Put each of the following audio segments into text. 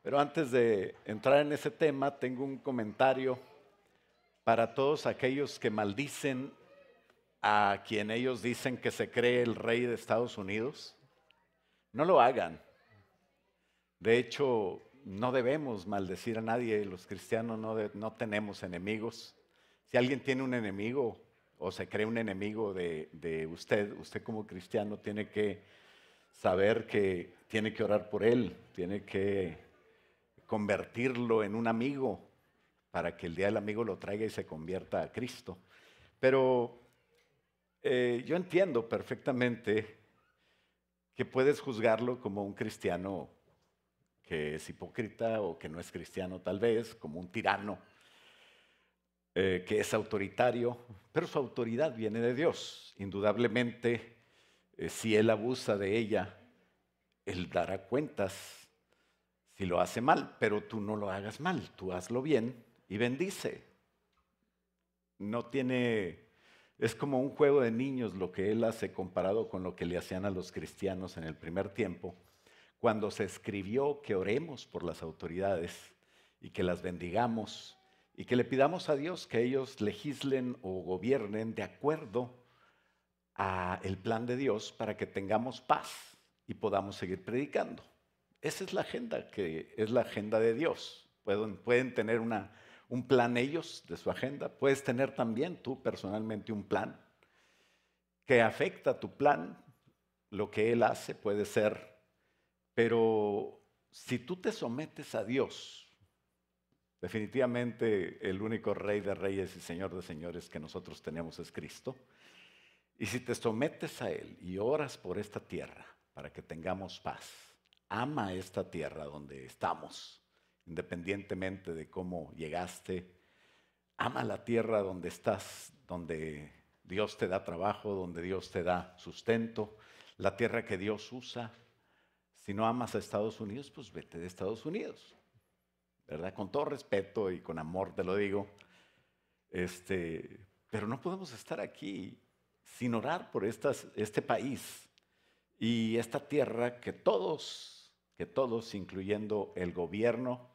Pero antes de entrar en ese tema, tengo un comentario para todos aquellos que maldicen a quien ellos dicen que se cree el rey de Estados Unidos. No lo hagan. De hecho, no debemos maldecir a nadie. Los cristianos no tenemos enemigos. Si alguien tiene un enemigo o se cree un enemigo de usted como cristiano tiene que saber que tiene que orar por él, tiene que convertirlo en un amigo para que el día del amigo lo traiga y se convierta a Cristo. Pero yo entiendo perfectamente que puedes juzgarlo como un cristiano que es hipócrita o que no es cristiano tal vez, como un tirano, que es autoritario, pero su autoridad viene de Dios. Indudablemente, si él abusa de ella, él dará cuentas si lo hace mal, pero tú no lo hagas mal, tú hazlo bien y bendice. No tiene, es como un juego de niños lo que él hace comparado con lo que le hacían a los cristianos en el primer tiempo, cuando se escribió que oremos por las autoridades y que las bendigamos y que le pidamos a Dios que ellos legislen o gobiernen de acuerdo a el plan de Dios para que tengamos paz y podamos seguir predicando. Esa es la agenda, que es la agenda de Dios. Pueden tener un plan ellos de su agenda. Puedes tener también tú personalmente un plan que afecta a tu plan. Lo que Él hace puede ser, pero si tú te sometes a Dios, definitivamente el único Rey de Reyes y Señor de Señores que nosotros tenemos es Cristo. Y si te sometes a Él y oras por esta tierra para que tengamos paz, ama esta tierra donde estamos, independientemente de cómo llegaste, ama la tierra donde estás, donde Dios te da trabajo, donde Dios te da sustento, la tierra que Dios usa. Si no amas a Estados Unidos, pues vete de Estados Unidos, ¿verdad? Con todo respeto y con amor te lo digo. Pero no podemos estar aquí sin orar por este país y esta tierra que todos, incluyendo el gobierno,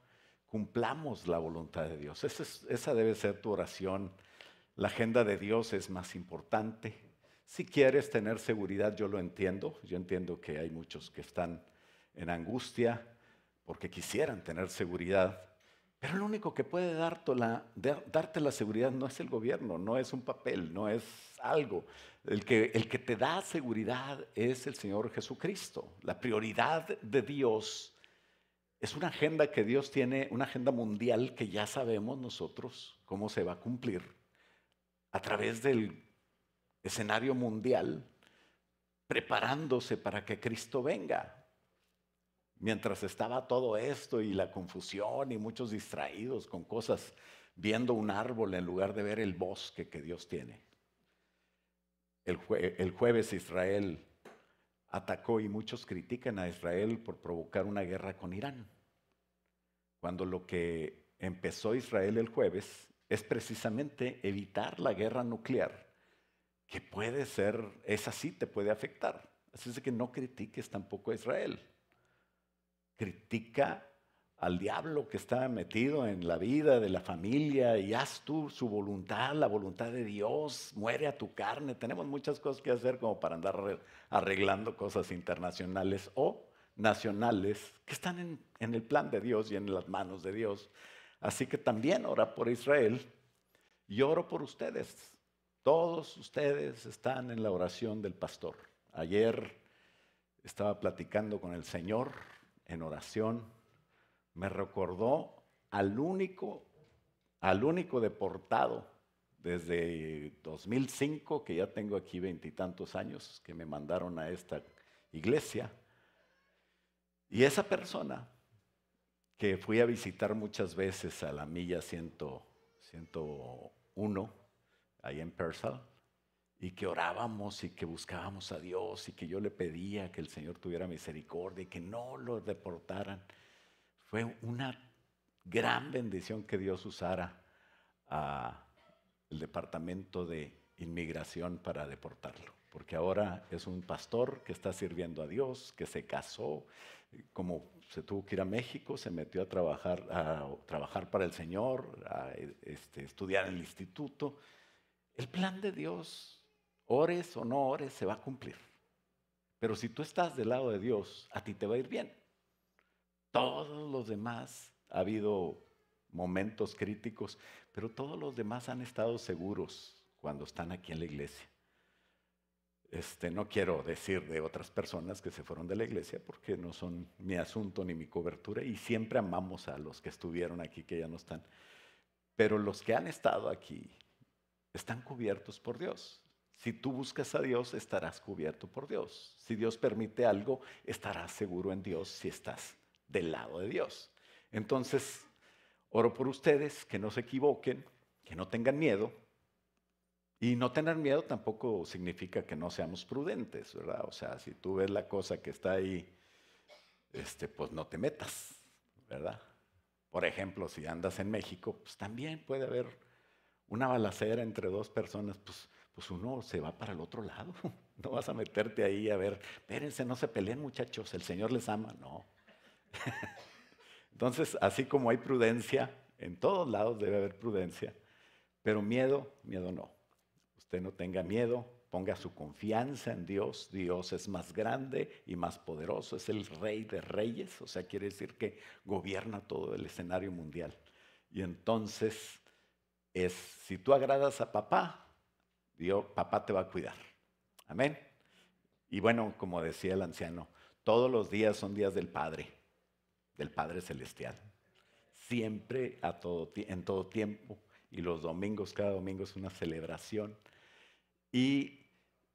cumplamos la voluntad de Dios. Esa debe ser tu oración. La agenda de Dios es más importante. Si quieres tener seguridad, yo lo entiendo. Yo entiendo que hay muchos que están en angustia porque quisieran tener seguridad. Pero lo único que puede darte la seguridad no es el gobierno, no es un papel, no es algo. El que te da seguridad es el Señor Jesucristo. La prioridad de Dios es una agenda que Dios tiene, una agenda mundial que ya sabemos nosotros cómo se va a cumplir a través del escenario mundial, preparándose para que Cristo venga. Mientras estaba todo esto y la confusión y muchos distraídos con cosas, viendo un árbol en lugar de ver el bosque que Dios tiene. El jueves Israel atacó y muchos critican a Israel por provocar una guerra con Irán. Cuando lo que empezó Israel el jueves es precisamente evitar la guerra nuclear, que puede ser, esa sí te puede afectar. Así es que no critiques tampoco a Israel. Critica al diablo que está metido en la vida de la familia y haz tú su voluntad, la voluntad de Dios, muere a tu carne. Tenemos muchas cosas que hacer como para andar arreglando cosas internacionales o nacionales que están en el plan de Dios y en las manos de Dios. Así que también ora por Israel y oro por ustedes. Todos ustedes están en la oración del pastor. Ayer estaba platicando con el Señor en oración, me recordó al único deportado desde 2005, que ya tengo aquí 20 y tantos años, que me mandaron a esta iglesia. Y esa persona que fui a visitar muchas veces a la milla 101, ahí en Pearsall, y que orábamos y que buscábamos a Dios y que yo le pedía que el Señor tuviera misericordia y que no lo deportaran. Fue una gran bendición que Dios usara al departamento de inmigración para deportarlo, porque ahora es un pastor que está sirviendo a Dios, que se casó, como se tuvo que ir a México, se metió a trabajar para el Señor, a estudiar en el instituto. El plan de Dios, ores o no ores, se va a cumplir. Pero si tú estás del lado de Dios, a ti te va a ir bien. Todos los demás, ha habido momentos críticos, pero todos los demás han estado seguros cuando están aquí en la iglesia. No quiero decir de otras personas que se fueron de la iglesia porque no son mi asunto ni mi cobertura, y siempre amamos a los que estuvieron aquí que ya no están. Pero los que han estado aquí están cubiertos por Dios. Si tú buscas a Dios, estarás cubierto por Dios. Si Dios permite algo, estarás seguro en Dios si estás del lado de Dios. Entonces, oro por ustedes, que no se equivoquen, que no tengan miedo. Y no tener miedo tampoco significa que no seamos prudentes, ¿verdad? O sea, si tú ves la cosa que está ahí, pues no te metas, ¿verdad? Por ejemplo, si andas en México, pues también puede haber una balacera entre dos personas, pues uno se va para el otro lado. No vas a meterte ahí a ver, espérense, no se peleen muchachos, el Señor les ama. No. Entonces, así como hay prudencia, en todos lados debe haber prudencia, pero miedo no. Usted no tenga miedo, ponga su confianza en Dios. Dios es más grande y más poderoso, es el Rey de Reyes, o sea, quiere decir que gobierna todo el escenario mundial. Y entonces, si tú agradas a papá, papá te va a cuidar. Amén. Y bueno, como decía el anciano, todos los días son días del Padre Celestial. Siempre, en todo tiempo. Y los domingos, cada domingo es una celebración. Y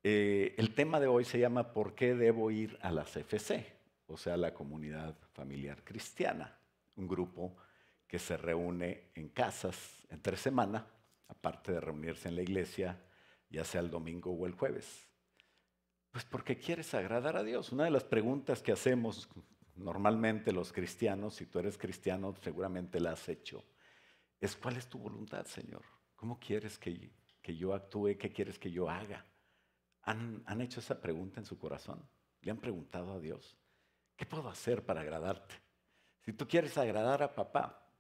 el tema de hoy se llama ¿por qué debo ir a la CFC? O sea, la Comunidad Familiar Cristiana. Un grupo que se reúne en casas entre semana, aparte de reunirse en la iglesia, ya sea el domingo o el jueves. Pues porque quieres agradar a Dios. Una de las preguntas que hacemos normalmente los cristianos, si tú eres cristiano seguramente la has hecho, es ¿cuál es tu voluntad, Señor? ¿Cómo quieres que yo actúe? ¿Qué quieres que yo haga? ¿Han hecho esa pregunta en su corazón? ¿Le han preguntado a Dios? ¿Qué puedo hacer para agradarte? Si tú quieres agradar a papá,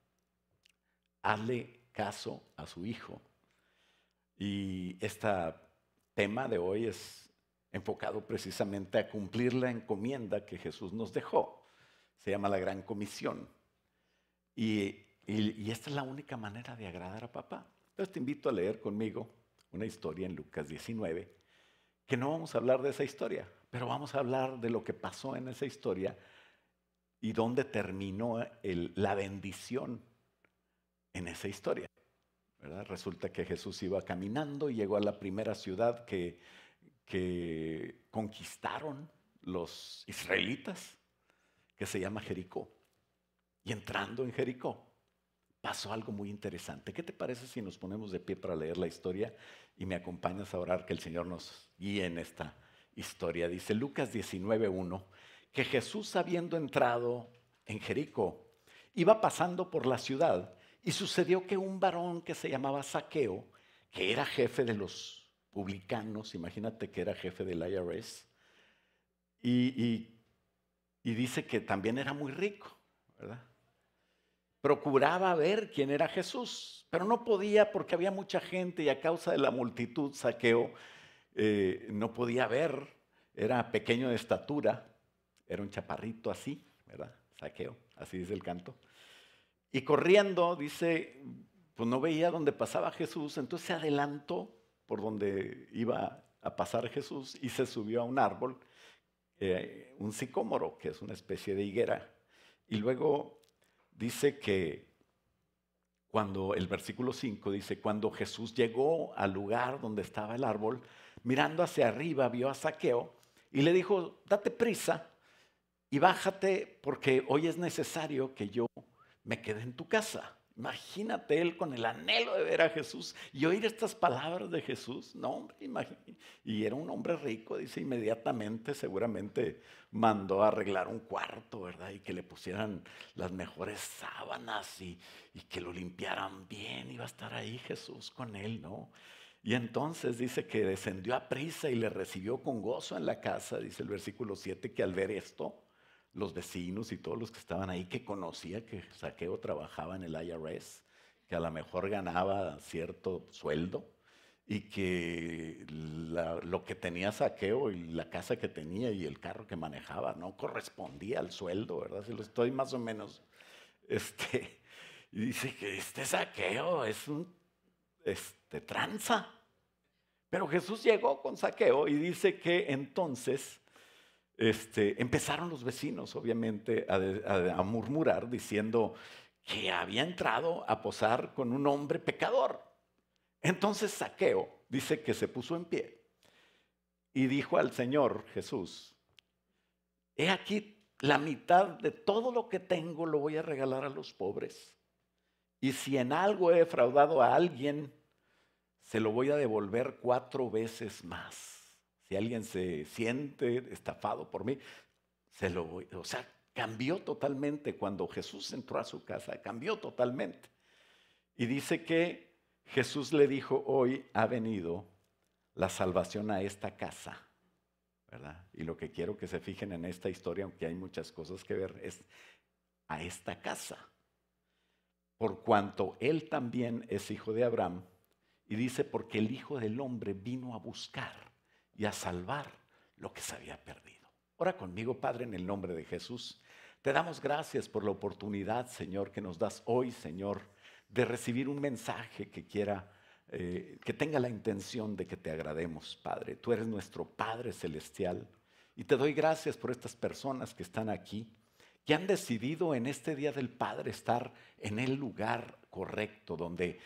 hazle caso a su hijo. Y este tema de hoy es enfocado precisamente a cumplir la encomienda que Jesús nos dejó. Se llama la Gran Comisión. Y esta es la única manera de agradar a papá. Entonces te invito a leer conmigo una historia en Lucas 19, que no vamos a hablar de esa historia, pero vamos a hablar de lo que pasó en esa historia y dónde terminó la bendición en esa historia, ¿verdad? Resulta que Jesús iba caminando y llegó a la primera ciudad que conquistaron los israelitas, que se llama Jericó. Y entrando en Jericó, pasó algo muy interesante. ¿Qué te parece si nos ponemos de pie para leer la historia y me acompañas a orar que el Señor nos guíe en esta historia? Dice Lucas 19:1, que Jesús, habiendo entrado en Jericó, iba pasando por la ciudad, y sucedió que un varón que se llamaba Zaqueo, que era jefe de los publicanos, imagínate que era jefe del IRS, y dice que también era muy rico, ¿verdad? Procuraba ver quién era Jesús, pero no podía porque había mucha gente y a causa de la multitud, Zaqueo no podía ver, era pequeño de estatura, era un chaparrito así, ¿verdad? Zaqueo, así dice el canto. Y corriendo, dice, pues no veía dónde pasaba Jesús, entonces se adelantó por donde iba a pasar Jesús y se subió a un árbol, un sicómoro, que es una especie de higuera, y luego dice que cuando el versículo 5 dice, cuando Jesús llegó al lugar donde estaba el árbol, mirando hacia arriba vio a Zaqueo y le dijo, date prisa y bájate porque hoy es necesario que yo me quede en tu casa. Imagínate él con el anhelo de ver a Jesús y oír estas palabras de Jesús. No, hombre, y era un hombre rico, dice, inmediatamente seguramente mandó a arreglar un cuarto, ¿verdad? Y que le pusieran las mejores sábanas y que lo limpiaran bien. Iba a estar ahí Jesús con él, ¿no? Y entonces dice que descendió a prisa y le recibió con gozo en la casa, dice el versículo 7, que al ver esto, los vecinos y todos los que estaban ahí, que conocía que Zaqueo trabajaba en el IRS, que a lo mejor ganaba cierto sueldo y que lo que tenía Zaqueo y la casa que tenía y el carro que manejaba no correspondía al sueldo, ¿verdad? Si lo estoy más o menos, este, y dice que este Zaqueo es un, tranza. Pero Jesús llegó con Zaqueo y dice que entonces empezaron los vecinos, obviamente, a murmurar diciendo que había entrado a posar con un hombre pecador. Entonces Zaqueo dice que se puso en pie y dijo al Señor Jesús: he aquí, la mitad de todo lo que tengo lo voy a regalar a los pobres. Y si en algo he defraudado a alguien, se lo voy a devolver 4 veces más. Si alguien se siente estafado por mí, se lo voy. O sea, cambió totalmente cuando Jesús entró a su casa, cambió totalmente. Y dice que Jesús le dijo: hoy ha venido la salvación a esta casa, ¿verdad? Y lo que quiero que se fijen en esta historia, aunque hay muchas cosas que ver, es a esta casa. Por cuanto él también es hijo de Abraham. Y dice: porque el Hijo del Hombre vino a buscar y a salvar lo que se había perdido. Ora conmigo. Padre, en el nombre de Jesús, te damos gracias por la oportunidad, Señor, que nos das hoy, Señor, de recibir un mensaje que que tenga la intención de que te agrademos, Padre. Tú eres nuestro Padre celestial y te doy gracias por estas personas que están aquí, que han decidido en este Día del Padre estar en el lugar correcto, donde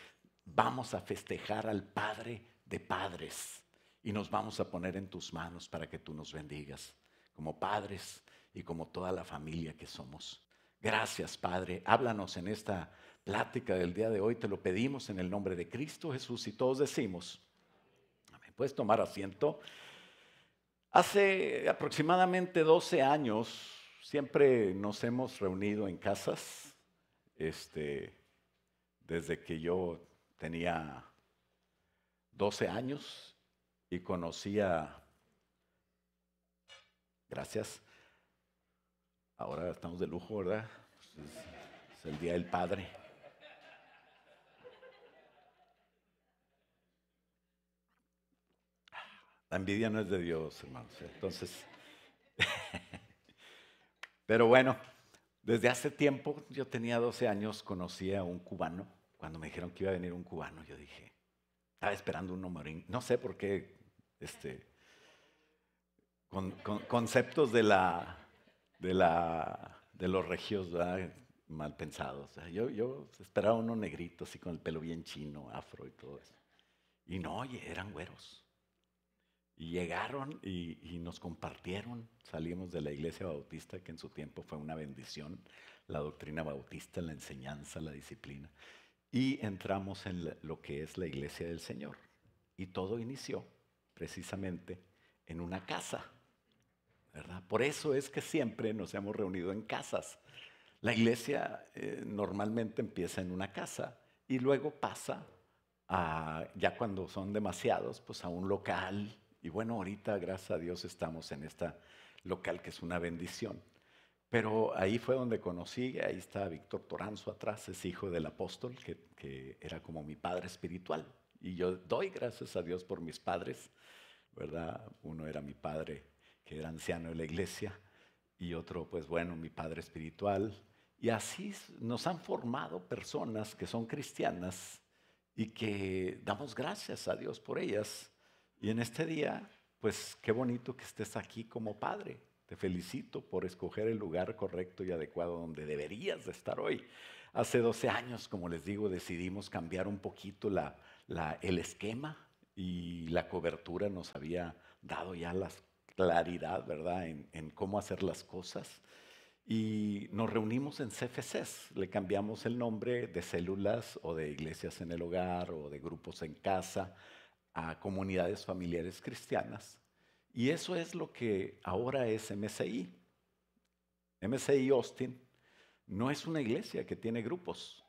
vamos a festejar al Padre de padres y nos vamos a poner en tus manos para que tú nos bendigas como padres y como toda la familia que somos. Gracias, Padre. Háblanos en esta plática del día de hoy. Te lo pedimos en el nombre de Cristo Jesús y todos decimos amén. Puedes tomar asiento. Hace aproximadamente 12 años siempre nos hemos reunido en casas, desde que yo tenía 12 años y conocía, gracias, ahora estamos de lujo, ¿verdad? Es el Día del Padre. La envidia no es de Dios, hermanos. Entonces, pero bueno, desde hace tiempo, yo tenía 12 años, conocí a un cubano. Cuando me dijeron que iba a venir un cubano, yo dije, estaba esperando un numerín. No sé por qué, con conceptos de los regios, ¿verdad? Mal pensados. O sea, yo esperaba uno negrito, así con el pelo bien chino, afro y todo eso. Y no, oye, eran güeros. Y llegaron y nos compartieron. Salimos de la iglesia bautista, que en su tiempo fue una bendición, la doctrina bautista, la enseñanza, la disciplina. Y entramos en lo que es la iglesia del Señor. Y todo inició precisamente en una casa, ¿verdad? Por eso es que siempre nos hemos reunido en casas. La iglesia normalmente empieza en una casa y luego pasa ya cuando son demasiados, pues a un local. Y bueno, ahorita, gracias a Dios, estamos en esta local que es una bendición. Pero ahí fue donde conocí, ahí está Víctor Toranzo atrás, es hijo del apóstol, que era como mi padre espiritual. Y yo doy gracias a Dios por mis padres, ¿verdad? Uno era mi padre, que era anciano de la iglesia, y otro, pues bueno, mi padre espiritual. Y así nos han formado personas que son cristianas y que damos gracias a Dios por ellas. Y en este día, pues qué bonito que estés aquí como padre. Te felicito por escoger el lugar correcto y adecuado donde deberías de estar hoy. Hace 12 años, como les digo, decidimos cambiar un poquito el esquema y la cobertura nos había dado ya la claridad, ¿verdad?, en cómo hacer las cosas. Y nos reunimos en CFCs, le cambiamos el nombre de células o de iglesias en el hogar o de grupos en casa a comunidades familiares cristianas. Y eso es lo que ahora es MCI. MCI Austin no es una iglesia que tiene grupos.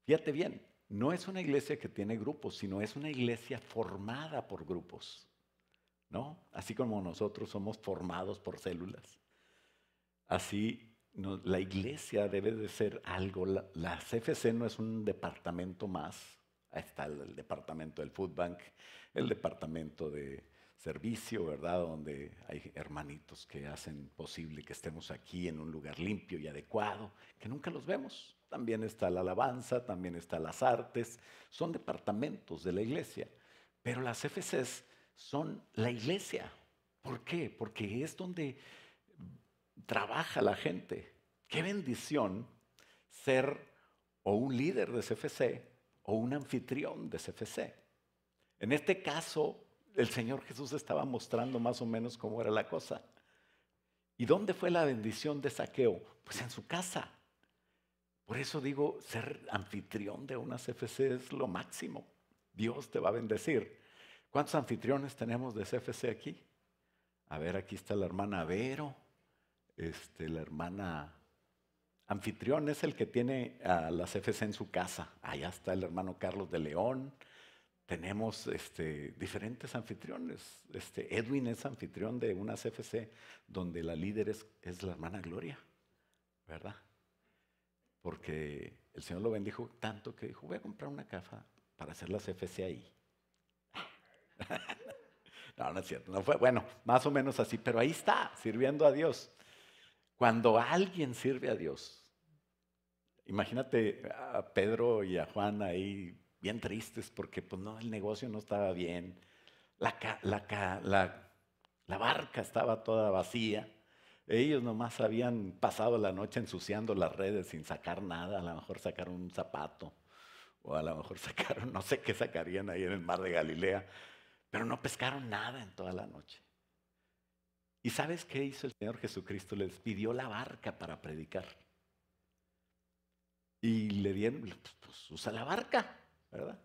Fíjate bien, no es una iglesia que tiene grupos, sino es una iglesia formada por grupos, ¿no? Así como nosotros somos formados por células. Así, la iglesia debe de ser algo. La CFC no es un departamento más. Ahí está el departamento del Food Bank, el departamento de servicio, ¿verdad? Donde hay hermanitos que hacen posible que estemos aquí en un lugar limpio y adecuado, que nunca los vemos. También está la alabanza, también está las artes. Son departamentos de la iglesia. Pero las CFCs son la iglesia. ¿Por qué? Porque es donde trabaja la gente. Qué bendición ser o un líder de CFC o un anfitrión de CFC. En este caso, el Señor Jesús estaba mostrando más o menos cómo era la cosa. ¿Y dónde fue la bendición de Zaqueo? Pues en su casa. Por eso digo, ser anfitrión de una CFC es lo máximo. Dios te va a bendecir. ¿Cuántos anfitriones tenemos de CFC aquí? A ver, aquí está la hermana Vero. La hermana anfitrión es el que tiene a la CFC en su casa. Allá está el hermano Carlos de León. Tenemos diferentes anfitriones. Edwin es anfitrión de una CFC donde la líder es la hermana Gloria, ¿verdad? Porque el Señor lo bendijo tanto que dijo, voy a comprar una caja para hacer la CFC ahí. No, no es cierto, no fue, bueno, más o menos así, pero ahí está, sirviendo a Dios. Cuando alguien sirve a Dios, imagínate a Pedro y a Juan ahí bien tristes porque pues no, el negocio no estaba bien, la barca estaba toda vacía, ellos nomás habían pasado la noche ensuciando las redes sin sacar nada, a lo mejor sacaron un zapato o a lo mejor sacaron, no sé qué sacarían ahí en el mar de Galilea, pero no pescaron nada en toda la noche. ¿Y sabes qué hizo el Señor Jesucristo? Les pidió la barca para predicar. Y le dieron, pues usa la barca, ¿verdad?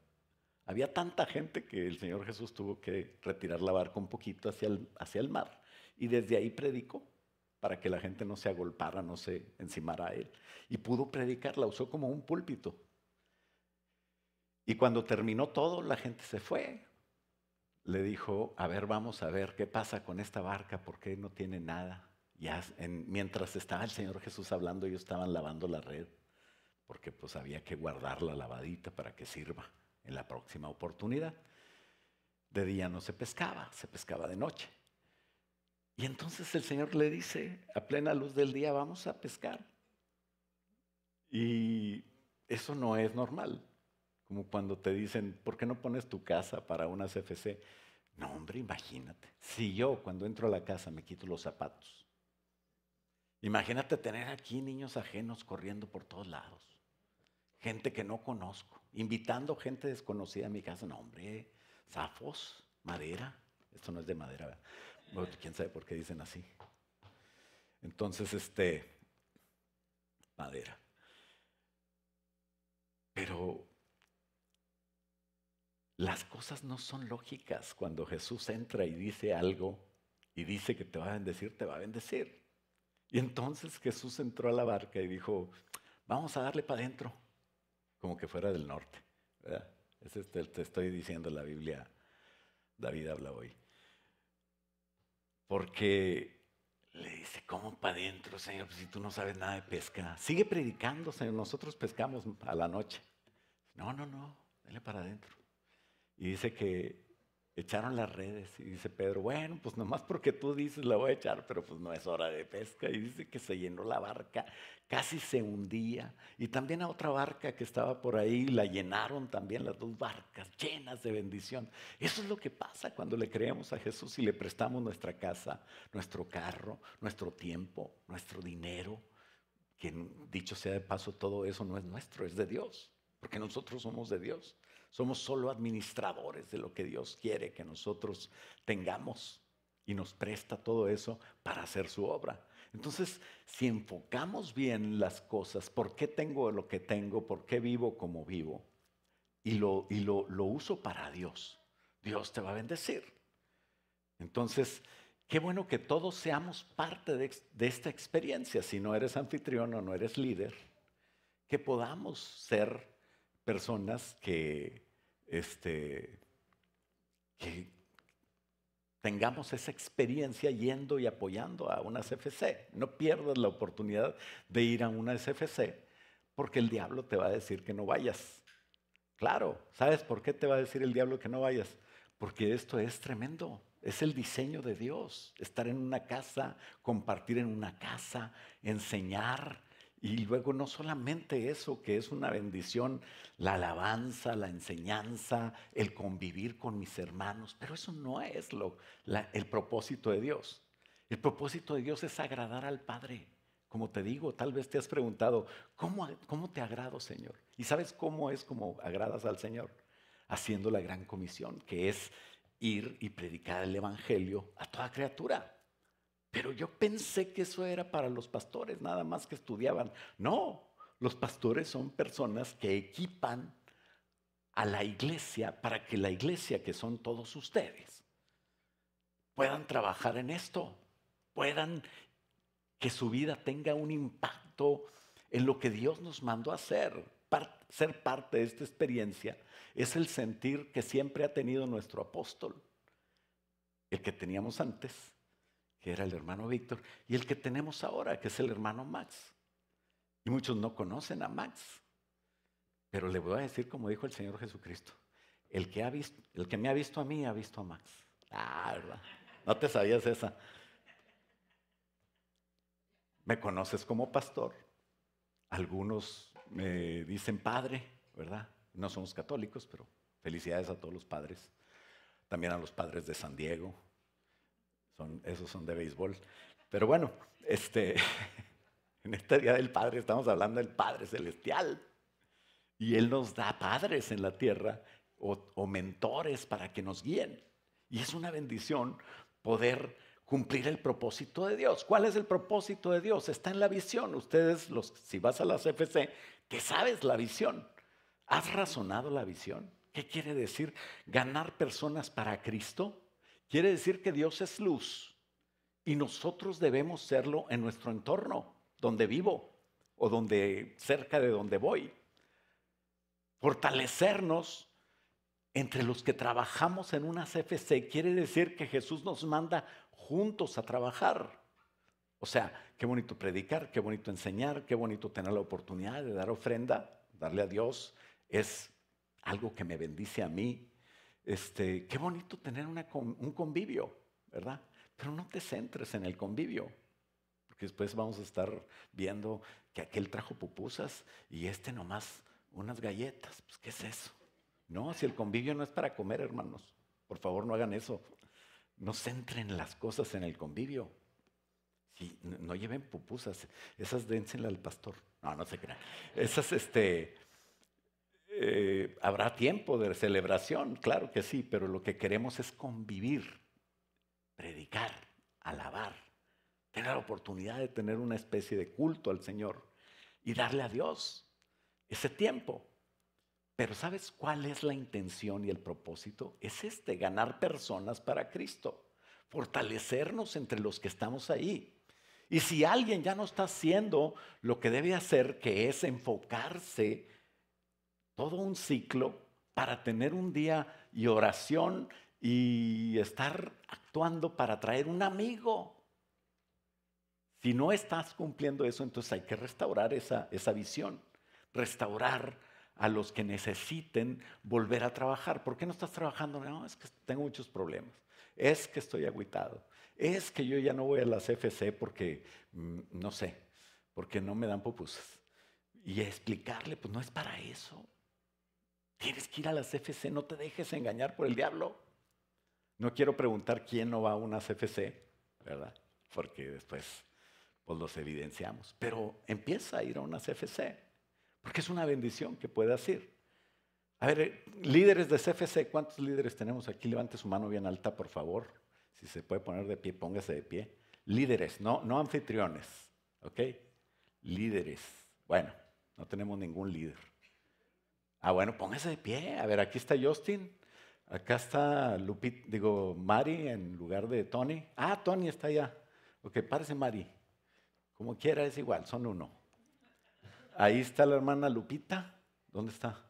Había tanta gente que el Señor Jesús tuvo que retirar la barca un poquito hacia el mar. Y desde ahí predicó para que la gente no se agolpara, no se encimara a él. Y pudo predicar, la usó como un púlpito. Y cuando terminó todo, la gente se fue. Le dijo, a ver, vamos a ver qué pasa con esta barca, por qué no tiene nada. Ya mientras estaba el Señor Jesús hablando, ellos estaban lavando la red, porque pues había que guardarla lavadita para que sirva en la próxima oportunidad. De día no se pescaba de noche. Y entonces el Señor le dice, a plena luz del día, vamos a pescar. Y eso no es normal. Como cuando te dicen, ¿por qué no pones tu casa para una CFC? No, hombre, imagínate. Si yo cuando entro a la casa me quito los zapatos. Imagínate tener aquí niños ajenos corriendo por todos lados. Gente que no conozco. Invitando gente desconocida a mi casa. No, hombre, zafos, madera. Esto no es de madera, ¿verdad? Bueno, quién sabe por qué dicen así. Entonces, madera. Pero las cosas no son lógicas. Cuando Jesús entra y dice algo y dice que te va a bendecir, te va a bendecir. Y entonces Jesús entró a la barca y dijo, vamos a darle para adentro, como que fuera del norte, ¿verdad? Te estoy diciendo la Biblia, David habla hoy. Porque le dice, ¿cómo para adentro, Señor? Pues si tú no sabes nada de pesca. Sigue predicando, Señor, nosotros pescamos a la noche. No, dale para adentro. Y dice que echaron las redes y dice Pedro, bueno, pues nomás porque tú dices la voy a echar, pero pues no es hora de pesca. Y dice que se llenó la barca, casi se hundía. Y también a otra barca que estaba por ahí, la llenaron también las dos barcas, llenas de bendición. Eso es lo que pasa cuando le creemos a Jesús y le prestamos nuestra casa, nuestro carro, nuestro tiempo, nuestro dinero. Que dicho sea de paso, todo eso no es nuestro, es de Dios, porque nosotros somos de Dios. Somos solo administradores de lo que Dios quiere que nosotros tengamos y nos presta todo eso para hacer su obra. Entonces, si enfocamos bien las cosas, ¿por qué tengo lo que tengo? ¿Por qué vivo como vivo? Y lo uso para Dios. Dios te va a bendecir. Entonces, qué bueno que todos seamos parte de esta experiencia. Si no eres anfitrión o no eres líder, que podamos ser personas que tengamos esa experiencia yendo y apoyando a una CFC. No pierdas la oportunidad de ir a una CFC porque el diablo te va a decir que no vayas. Claro, ¿sabes por qué te va a decir el diablo que no vayas? Porque esto es tremendo. Es el diseño de Dios. Estar en una casa, compartir en una casa, enseñar. Y luego no solamente eso, que es una bendición, la alabanza, la enseñanza, el convivir con mis hermanos, pero eso no es el propósito de Dios. El propósito de Dios es agradar al Padre. Como te digo, tal vez te has preguntado, ¿cómo te agrado, Señor? ¿Y sabes cómo es como agradas al Señor? Haciendo la gran comisión, que es ir y predicar el Evangelio a toda criatura. Pero yo pensé que eso era para los pastores, nada más que estudiaban. No, los pastores son personas que equipan a la iglesia para que la iglesia, que son todos ustedes, puedan trabajar en esto, puedan que su vida tenga un impacto en lo que Dios nos mandó a hacer. Ser parte de esta experiencia es el sentir que siempre ha tenido nuestro apóstol, el que teníamos antes, que era el hermano Víctor, y el que tenemos ahora, que es el hermano Max. Y muchos no conocen a Max, pero le voy a decir como dijo el Señor Jesucristo, el que me ha visto a mí, ha visto a Max. Ah, ¿verdad? No te sabías esa. Me conoces como pastor. Algunos me dicen padre, ¿verdad? No somos católicos, pero felicidades a todos los padres. También a los padres de San Diego. Esos son de béisbol. Pero bueno, en este Día del Padre estamos hablando del Padre Celestial. Y Él nos da padres en la tierra o mentores para que nos guíen. Y es una bendición poder cumplir el propósito de Dios. ¿Cuál es el propósito de Dios? Está en la visión. Ustedes, si vas a la CFC, que sabes la visión. ¿Has razonado la visión? ¿Qué quiere decir? Ganar personas para Cristo. Quiere decir que Dios es luz y nosotros debemos serlo en nuestro entorno, donde vivo o cerca de donde voy. Fortalecernos entre los que trabajamos en una CFC quiere decir que Jesús nos manda juntos a trabajar. O sea, qué bonito predicar, qué bonito enseñar, qué bonito tener la oportunidad de dar ofrenda, darle a Dios. Es algo que me bendice a mí. Qué bonito tener un convivio, ¿verdad? Pero no te centres en el convivio, porque después vamos a estar viendo que aquel trajo pupusas y nomás unas galletas. Pues, ¿qué es eso? No, si el convivio no es para comer, hermanos, por favor no hagan eso. No centren las cosas en el convivio. Sí, no lleven pupusas, esas dénsenle al pastor. No, no se crean. Esas, habrá tiempo de celebración, claro que sí, pero lo que queremos es convivir, predicar, alabar, tener la oportunidad de tener una especie de culto al Señor y darle a Dios ese tiempo. Pero ¿sabes cuál es la intención y el propósito? Es ganar personas para Cristo, fortalecernos entre los que estamos ahí. Y si alguien ya no está haciendo lo que debe hacer, que es enfocarse todo un ciclo para tener un día y oración y estar actuando para traer un amigo. Si no estás cumpliendo eso, entonces hay que restaurar esa visión, restaurar a los que necesiten volver a trabajar. ¿Por qué no estás trabajando? No, es que tengo muchos problemas. Es que estoy agüitado. Es que yo ya no voy a las CFC porque, no sé, porque no me dan pupusas. Y explicarle, pues no es para eso. Tienes que ir a las CFC, no te dejes engañar por el diablo. No quiero preguntar quién no va a una CFC, ¿verdad? Porque después pues los evidenciamos. Pero empieza a ir a una CFC, porque es una bendición que puedas ir. A ver, líderes de CFC, ¿cuántos líderes tenemos aquí? Levante su mano bien alta, por favor. Si se puede poner de pie, póngase de pie. Líderes, no anfitriones, ¿ok? Líderes. Bueno, no tenemos ningún líder. Ah, bueno, póngase de pie. A ver, aquí está Justin. Acá está Mari en lugar de Tony. Ah, Tony está allá. Ok, párese Mari. Como quiera es igual, son uno. Ahí está la hermana Lupita. ¿Dónde está?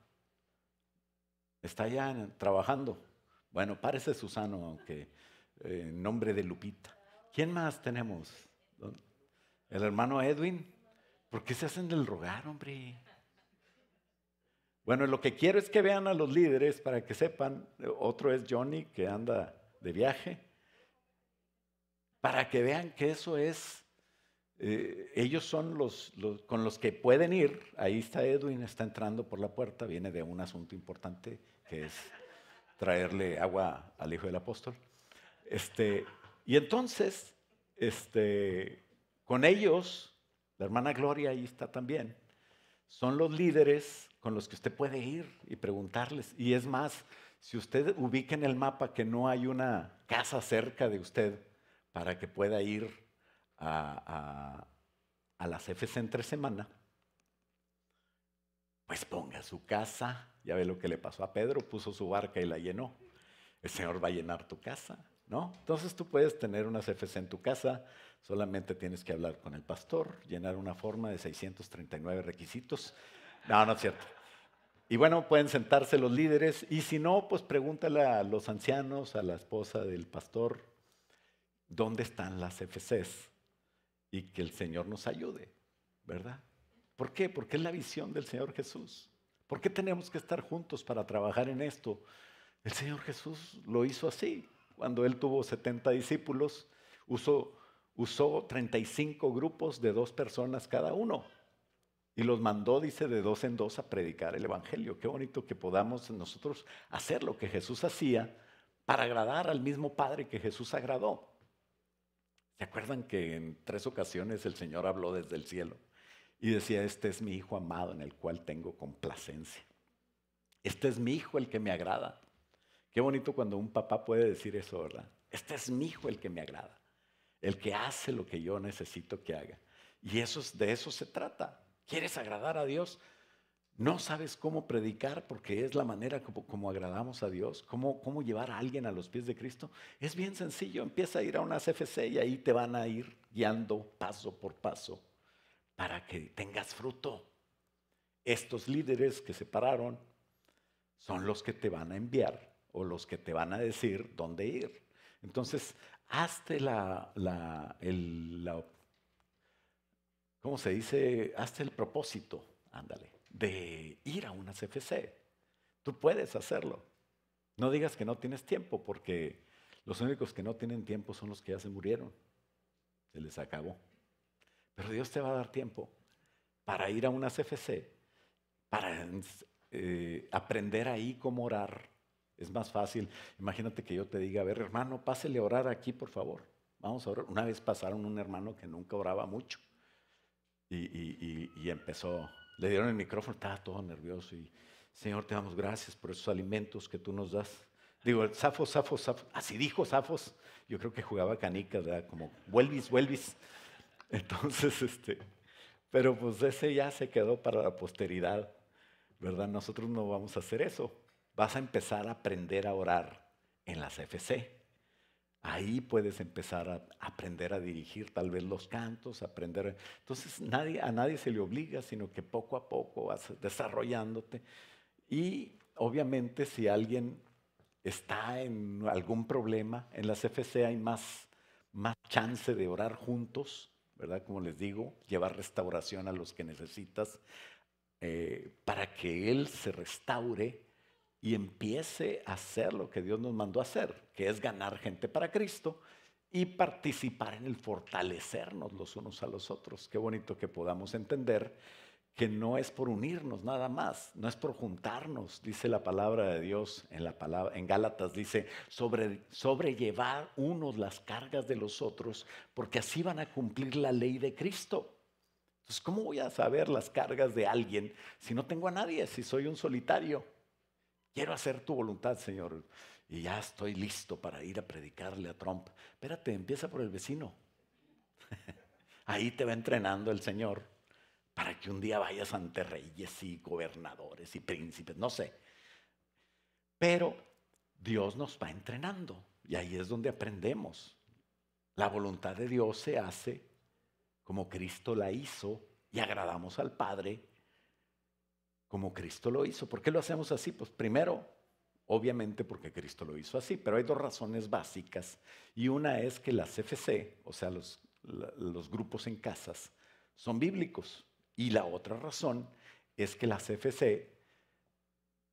Está allá trabajando. Bueno, párese Susano, aunque en nombre de Lupita. ¿Quién más tenemos? El hermano Edwin. ¿Por qué se hacen del rogar, hombre? Bueno, lo que quiero es que vean a los líderes para que sepan. Otro es Johnny, que anda de viaje. Para que vean que eso es, ellos son los con los que pueden ir. Ahí está Edwin, está entrando por la puerta, viene de un asunto importante que es traerle agua al hijo del apóstol. Y entonces, con ellos, la hermana Gloria ahí está también, son los líderes con los que usted puede ir y preguntarles. Y es más, si usted ubica en el mapa que no hay una casa cerca de usted para que pueda ir a las FC entre semana, pues ponga su casa. Ya ve lo que le pasó a Pedro, puso su barca y la llenó. El Señor va a llenar tu casa, ¿no? Entonces tú puedes tener unas FC en tu casa, solamente tienes que hablar con el pastor, llenar una forma de 639 requisitos. No, no es cierto. Y bueno, pueden sentarse los líderes y si no, pues pregúntale a los ancianos, a la esposa del pastor, ¿dónde están las FCs? Y que el Señor nos ayude, ¿verdad? ¿Por qué? Porque es la visión del Señor Jesús. ¿Por qué tenemos que estar juntos para trabajar en esto? El Señor Jesús lo hizo así. Cuando Él tuvo 70 discípulos, usó 35 grupos de 2 personas cada uno. Y los mandó, dice, de 2 en 2 a predicar el Evangelio. Qué bonito que podamos nosotros hacer lo que Jesús hacía para agradar al mismo Padre que Jesús agradó. ¿Se acuerdan que en 3 ocasiones el Señor habló desde el cielo? Y decía, este es mi Hijo amado en el cual tengo complacencia. Este es mi Hijo el que me agrada. Qué bonito cuando un papá puede decir eso, ¿verdad? Este es mi Hijo el que me agrada. El que hace lo que yo necesito que haga. Y de eso se trata. ¿Quieres agradar a Dios? No sabes cómo predicar porque es la manera como agradamos a Dios. ¿Cómo llevar a alguien a los pies de Cristo? Es bien sencillo. Empieza a ir a una CFC y ahí te van a ir guiando paso por paso para que tengas fruto. Estos líderes que se pararon son los que te van a enviar o los que te van a decir dónde ir. Entonces, hazte ¿cómo se dice? Hazte el propósito, ándale, de ir a una CFC. Tú puedes hacerlo. No digas que no tienes tiempo, porque los únicos que no tienen tiempo son los que ya se murieron. Se les acabó. Pero Dios te va a dar tiempo para ir a una CFC, para aprender ahí cómo orar. Es más fácil. Imagínate que yo te diga, a ver, hermano, pásele a orar aquí, por favor. Vamos a orar. Una vez pasaron un hermano que nunca oraba mucho. Y empezó, le dieron el micrófono, estaba todo nervioso y Señor, te damos gracias por esos alimentos que tú nos das. Digo, Zafos, así dijo Zafos, yo creo que jugaba canicas, ¿verdad? Como, vuelvis. Entonces, pero pues ese ya se quedó para la posteridad, ¿verdad? Nosotros no vamos a hacer eso. Vas a empezar a aprender a orar en las FC. Ahí puedes empezar a aprender a dirigir tal vez los cantos, aprender. Entonces a nadie se le obliga, sino que poco a poco vas desarrollándote. Y obviamente si alguien está en algún problema, en la CFC hay más chance de orar juntos, ¿verdad? Como les digo, llevar restauración a los que necesitas para que Él se restaure y empiece a hacer lo que Dios nos mandó a hacer, que es ganar gente para Cristo y participar en el fortalecernos los unos a los otros. Qué bonito que podamos entender que no es por unirnos nada más, no es por juntarnos, dice la palabra de Dios en Gálatas, dice, sobrellevar unos las cargas de los otros, porque así van a cumplir la ley de Cristo. Entonces, ¿cómo voy a saber las cargas de alguien si no tengo a nadie, si soy un solitario? Quiero hacer tu voluntad, Señor, y ya estoy listo para ir a predicarle a Trump. Espérate, empieza por el vecino. Ahí te va entrenando el Señor para que un día vayas ante reyes y gobernadores y príncipes, no sé. Pero Dios nos va entrenando y ahí es donde aprendemos. La voluntad de Dios se hace como Cristo la hizo y agradamos al Padre como Cristo lo hizo. ¿Por qué lo hacemos así? Pues primero, obviamente porque Cristo lo hizo así, pero hay dos razones básicas. Y una es que las CFC, o sea, los grupos en casas, son bíblicos. Y la otra razón es que la CFC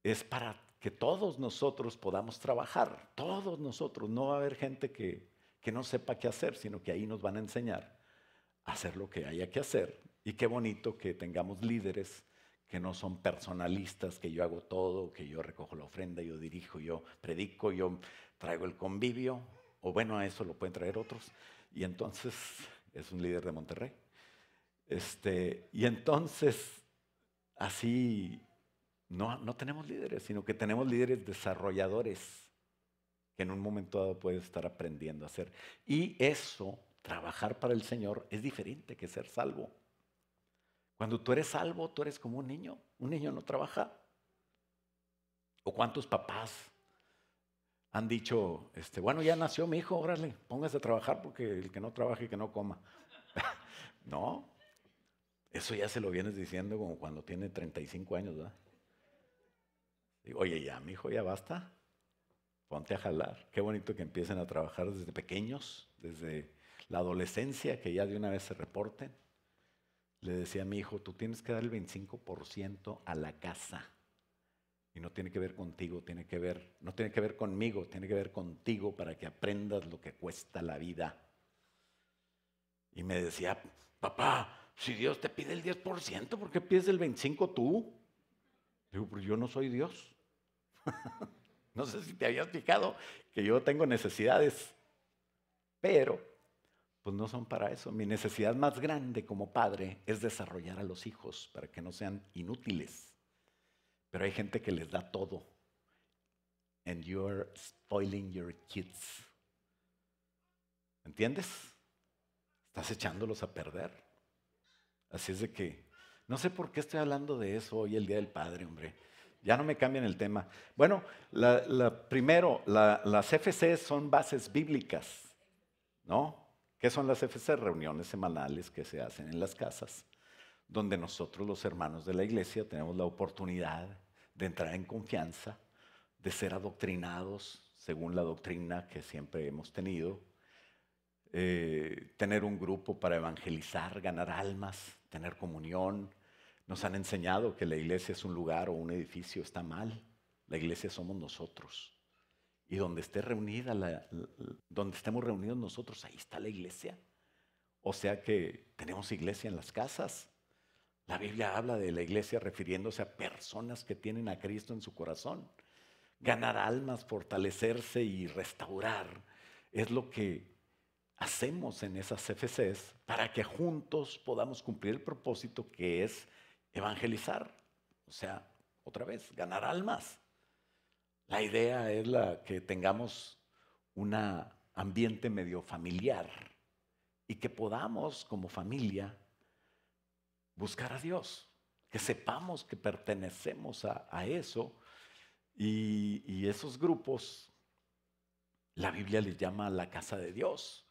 es para que todos nosotros podamos trabajar, todos nosotros. No va a haber gente que no sepa qué hacer, sino que ahí nos van a enseñar a hacer lo que haya que hacer. Y qué bonito que tengamos líderes que no son personalistas, que yo hago todo, que yo recojo la ofrenda, yo dirijo, yo predico, yo traigo el convivio, o bueno, a eso lo pueden traer otros. Y entonces es un líder de Monterrey. Y entonces así no tenemos líderes, sino que tenemos líderes desarrolladores que en un momento dado puedes estar aprendiendo a hacer. Y eso, trabajar para el Señor, es diferente que ser salvo. Cuando tú eres salvo, tú eres como un niño. Un niño no trabaja. ¿O cuántos papás han dicho, bueno, ya nació mi hijo, órale, póngase a trabajar porque el que no trabaje, que no coma? No, eso ya se lo vienes diciendo como cuando tiene 35 años, ¿verdad? Digo, oye, ya, mi hijo, ya basta. Ponte a jalar. Qué bonito que empiecen a trabajar desde pequeños, desde la adolescencia, que ya de una vez se reporten. Le decía a mi hijo, tú tienes que dar el 25% a la casa. Y no tiene que ver contigo, no tiene que ver conmigo, tiene que ver contigo para que aprendas lo que cuesta la vida. Y me decía, papá, si Dios te pide el 10%, ¿por qué pides el 25% tú? Digo, pues yo no soy Dios. No sé si te habías fijado que yo tengo necesidades, pero pues no son para eso. Mi necesidad más grande como padre es desarrollar a los hijos para que no sean inútiles. Pero hay gente que les da todo. And you're spoiling your kids. ¿Entiendes? Estás echándolos a perder. Así es de que, no sé por qué estoy hablando de eso hoy, el Día del Padre, hombre. Ya no me cambian el tema. Bueno, primero, las FC son bases bíblicas, ¿no? ¿Qué son las FC? Reuniones semanales que se hacen en las casas, donde nosotros los hermanos de la iglesia tenemos la oportunidad de entrar en confianza, de ser adoctrinados según la doctrina que siempre hemos tenido, tener un grupo para evangelizar, ganar almas, tener comunión. Nos han enseñado que la iglesia es un lugar o un edificio, está mal. La iglesia somos nosotros. Y donde esté reunida, donde estemos reunidos nosotros, ahí está la iglesia. O sea que tenemos iglesia en las casas. La Biblia habla de la iglesia refiriéndose a personas que tienen a Cristo en su corazón. Ganar almas, fortalecerse y restaurar es lo que hacemos en esas CFCs para que juntos podamos cumplir el propósito que es evangelizar. O sea, otra vez, ganar almas. La idea es que tengamos un ambiente medio familiar y que podamos como familia buscar a Dios, que sepamos que pertenecemos a eso y esos grupos, la Biblia les llama la casa de Dios.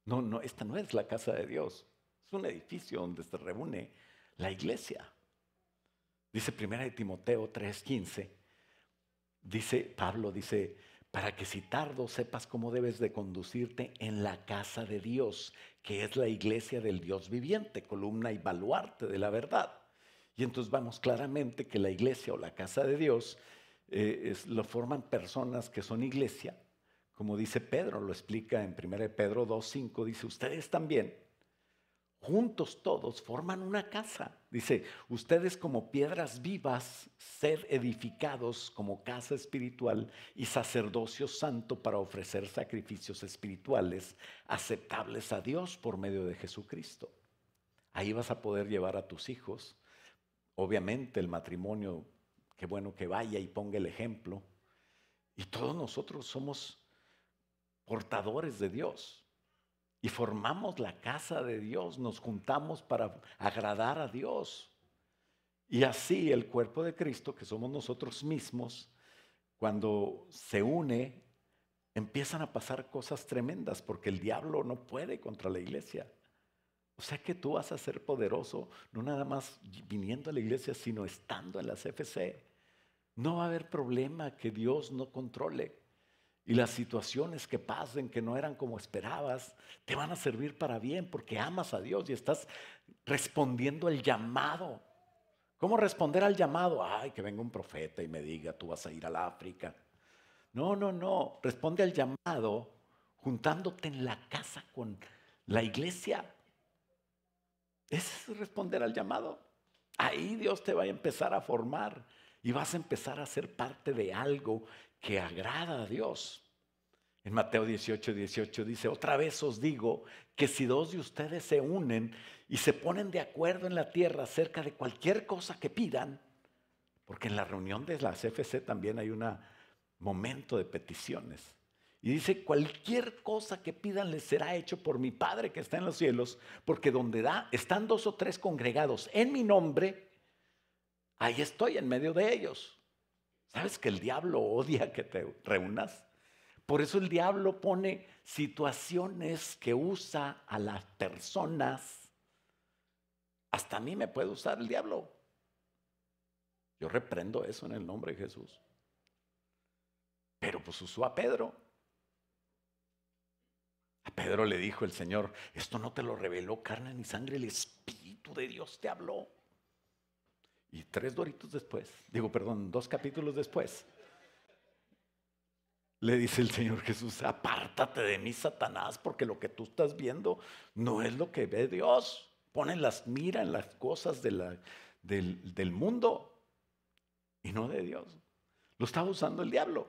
No, esta no es la casa de Dios, es un edificio donde se reúne la iglesia. Dice 1 Timoteo 3:15, Pablo dice, para que si tardo sepas cómo debes de conducirte en la casa de Dios, que es la iglesia del Dios viviente, columna y baluarte de la verdad. Y entonces vamos claramente que la iglesia o la casa de Dios lo forman personas que son iglesia, como dice Pedro, lo explica en 1 Pedro 2:5, dice, ustedes también, juntos todos, forman una casa. Dice, ustedes como piedras vivas, sed edificados como casa espiritual y sacerdocio santo para ofrecer sacrificios espirituales aceptables a Dios por medio de Jesucristo. Ahí vas a poder llevar a tus hijos. Obviamente el matrimonio, qué bueno que vaya y ponga el ejemplo. Y todos nosotros somos portadores de Dios. Y formamos la casa de Dios, nos juntamos para agradar a Dios. Y así el cuerpo de Cristo, que somos nosotros mismos, cuando se une, empiezan a pasar cosas tremendas, porque el diablo no puede contra la iglesia. O sea que tú vas a ser poderoso, no nada más viniendo a la iglesia, sino estando en las FC. No va a haber problema que Dios no controle. Y las situaciones que pasen que no eran como esperabas, te van a servir para bien porque amas a Dios y estás respondiendo al llamado. ¿Cómo responder al llamado? Ay, que venga un profeta y me diga, tú vas a ir al África. No, no, no. Responde al llamado juntándote en la casa con la iglesia. Ese es responder al llamado. Ahí Dios te va a empezar a formar y vas a empezar a ser parte de algo que agrada a Dios. En Mateo 18:18 dice, otra vez os digo que si dos de ustedes se unen y se ponen de acuerdo en la tierra acerca de cualquier cosa que pidan, porque en la reunión de la CFC también hay un momento de peticiones. Y dice, cualquier cosa que pidan les será hecho por mi Padre que está en los cielos, porque donde están dos o tres congregados en mi nombre, ahí estoy en medio de ellos. ¿Sabes que el diablo odia que te reúnas? Por eso el diablo pone situaciones que usa a las personas. Hasta a mí me puede usar el diablo. Yo reprendo eso en el nombre de Jesús. Pero pues usó a Pedro. A Pedro le dijo el Señor, esto no te lo reveló carne ni sangre, el Espíritu de Dios te habló. Y 2 capítulos después, le dice el Señor Jesús, apártate de mí, Satanás, porque lo que tú estás viendo no es lo que ve Dios. Mira en las cosas del mundo y no de Dios. Lo estaba usando el diablo.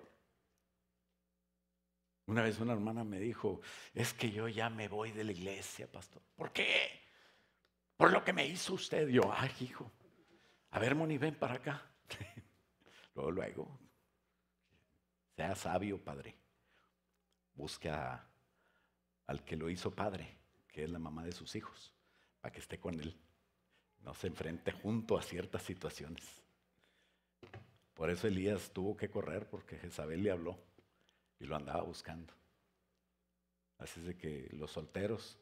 Una vez una hermana me dijo, es que yo ya me voy de la iglesia, pastor. ¿Por qué? Por lo que me hizo usted. Yo, ay, hijo, a ver, Moni, ven para acá. Luego, sea sabio, padre. Busque al que lo hizo padre, que es la mamá de sus hijos, para que esté con él. No se enfrente junto a ciertas situaciones. Por eso Elías tuvo que correr, porque Jezabel le habló y lo andaba buscando. Así es de que los solteros,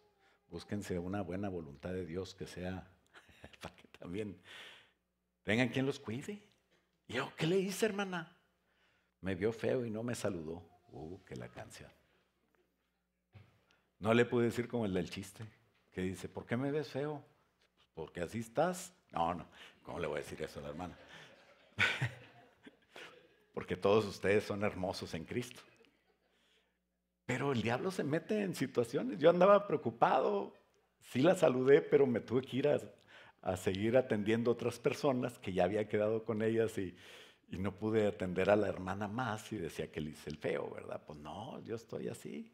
búsquense una buena voluntad de Dios que sea para que también tengan quien los cuide. Y yo, ¿qué le hice, hermana? Me vio feo y no me saludó. Que la canción. No le pude decir como el del chiste, que dice, ¿por qué me ves feo? Pues porque así estás. No, ¿cómo le voy a decir eso a la hermana? Porque todos ustedes son hermosos en Cristo. Pero el diablo se mete en situaciones. Yo andaba preocupado, sí la saludé, pero me tuve que ir a seguir atendiendo a otras personas que ya había quedado con ellas y no pude atender a la hermana más y decía que le hice el feo, ¿verdad? Pues no, yo estoy así,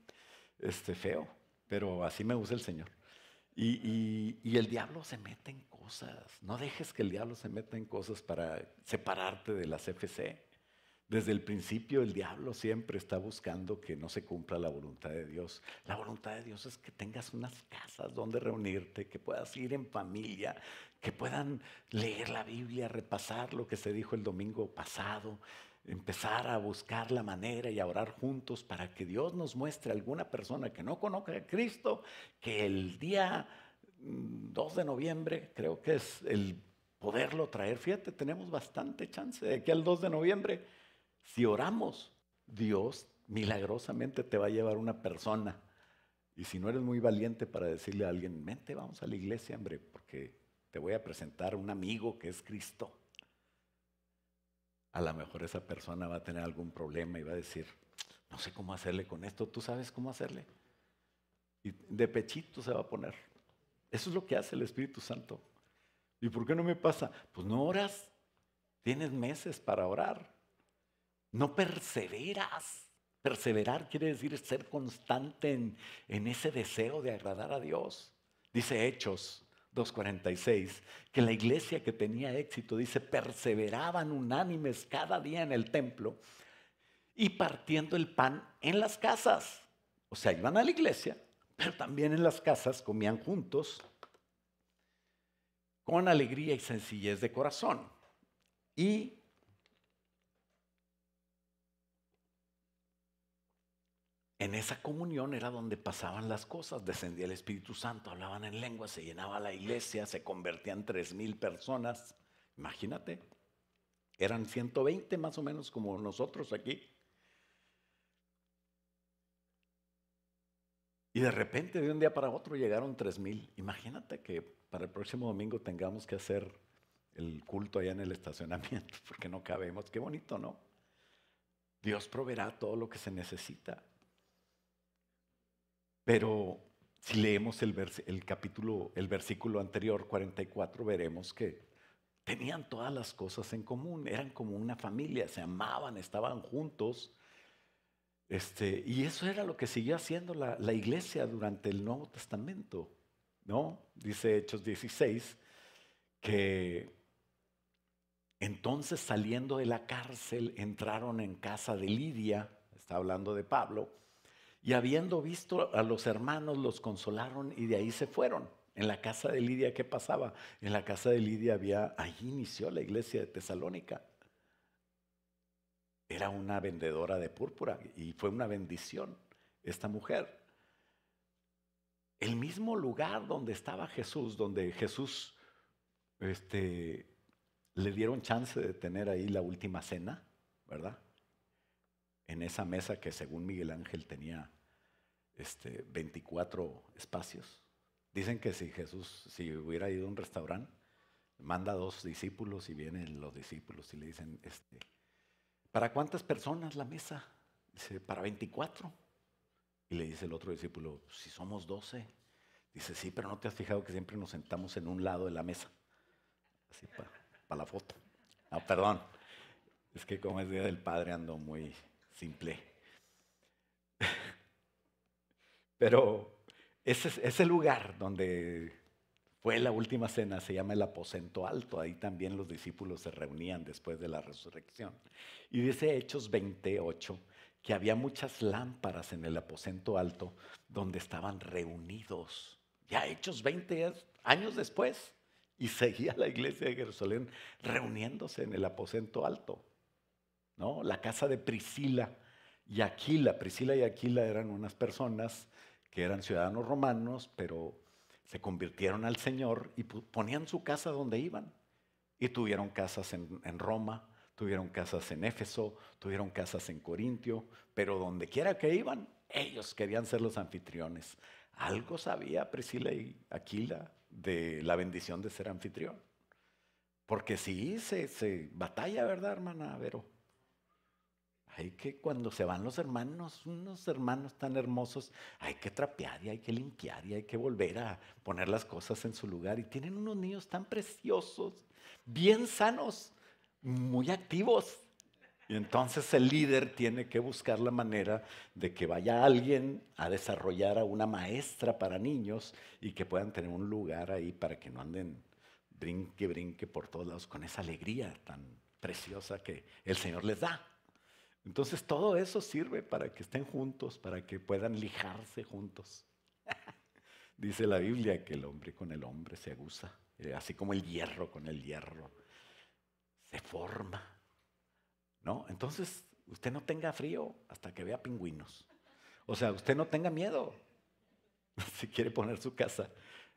feo, pero así me usa el Señor. Y el diablo se mete en cosas. No dejes que el diablo se meta en cosas para separarte de la CFC. Desde el principio el diablo siempre está buscando que no se cumpla la voluntad de Dios. La voluntad de Dios es que tengas unas casas donde reunirte, que puedas ir en familia, que puedan leer la Biblia, repasar lo que se dijo el domingo pasado, empezar a buscar la manera y a orar juntos para que Dios nos muestre a alguna persona que no conozca a Cristo, que el día 2 de noviembre, creo que es el poderlo traer. Fíjate, tenemos bastante chance de que al 2 de noviembre, si oramos, Dios milagrosamente te va a llevar una persona. Y si no eres muy valiente para decirle a alguien, vente, vamos a la iglesia, hombre, porque te voy a presentar un amigo que es Cristo. A lo mejor esa persona va a tener algún problema y va a decir, no sé cómo hacerle con esto, ¿tú sabes cómo hacerle? Y de pechito se va a poner. Eso es lo que hace el Espíritu Santo. ¿Y por qué no me pasa? Pues no oras, tienes meses para orar. No perseveras. Perseverar quiere decir ser constante en ese deseo de agradar a Dios. Dice Hechos 2:46, que la iglesia que tenía éxito, dice, perseveraban unánimes cada día en el templo y partiendo el pan en las casas. O sea, iban a la iglesia, pero también en las casas comían juntos con alegría y sencillez de corazón. Y en esa comunión era donde pasaban las cosas, descendía el Espíritu Santo, hablaban en lengua, se llenaba la iglesia, se convertían 3,000 personas. Imagínate. Eran 120 más o menos como nosotros aquí. Y de repente, de un día para otro, llegaron 3,000. Imagínate que para el próximo domingo tengamos que hacer el culto allá en el estacionamiento, porque no cabemos. Qué bonito, ¿no? Dios proveerá todo lo que se necesita. Pero si leemos el versículo anterior, 44, veremos que tenían todas las cosas en común, eran como una familia, se amaban, estaban juntos. Y eso era lo que siguió haciendo la iglesia durante el Nuevo Testamento, ¿no? Dice Hechos 16 que entonces saliendo de la cárcel entraron en casa de Lidia, está hablando de Pablo, y habiendo visto a los hermanos los consolaron y de ahí se fueron. En la casa de Lidia, ¿qué pasaba? En la casa de Lidia allí inició la iglesia de Tesalónica. Era una vendedora de púrpura y fue una bendición esta mujer. El mismo lugar donde estaba Jesús, donde Jesús le dieron chance de tener ahí la última cena, ¿verdad? En esa mesa que según Miguel Ángel tenía 24 espacios. Dicen que si hubiera ido a un restaurante, manda 2 discípulos y vienen los discípulos y le dicen, ¿para cuántas personas la mesa? Dice, para 24. Y le dice el otro discípulo, si somos 12. Dice, sí, pero ¿no te has fijado que siempre nos sentamos en un lado de la mesa? Así para la foto. No, perdón. Es que como es Día del Padre ando muy simple. Pero ese lugar donde fue la última cena se llama el aposento alto. Ahí también los discípulos se reunían después de la resurrección. Y dice Hechos 28 que había muchas lámparas en el aposento alto donde estaban reunidos. Ya Hechos 20 años después. Y seguía la iglesia de Jerusalén reuniéndose en el aposento alto, ¿no? La casa de Priscila y Aquila. Priscila y Aquila eran unas personas que eran ciudadanos romanos, pero se convirtieron al Señor y ponían su casa donde iban. Y tuvieron casas en Roma, tuvieron casas en Éfeso, tuvieron casas en Corintio, pero donde quiera que iban, ellos querían ser los anfitriones. Algo sabía Priscila y Aquila de la bendición de ser anfitrión. Porque sí, se batalla, ¿verdad, hermana Vero? Hay que cuando se van los hermanos, unos hermanos tan hermosos, hay que trapear y hay que limpiar y hay que volver a poner las cosas en su lugar. Y tienen unos niños tan preciosos, bien sanos, muy activos. Y entonces el líder tiene que buscar la manera de que vaya alguien a desarrollar a una maestra para niños y que puedan tener un lugar ahí para que no anden brinque por todos lados con esa alegría tan preciosa que el Señor les da. Entonces todo eso sirve para que estén juntos, para que puedan lijarse juntos. Dice la Biblia que el hombre con el hombre se aguza, así como el hierro con el hierro se forma, ¿no? Entonces usted no tenga frío hasta que vea pingüinos. O sea, usted no tenga miedo. Si quiere poner su casa,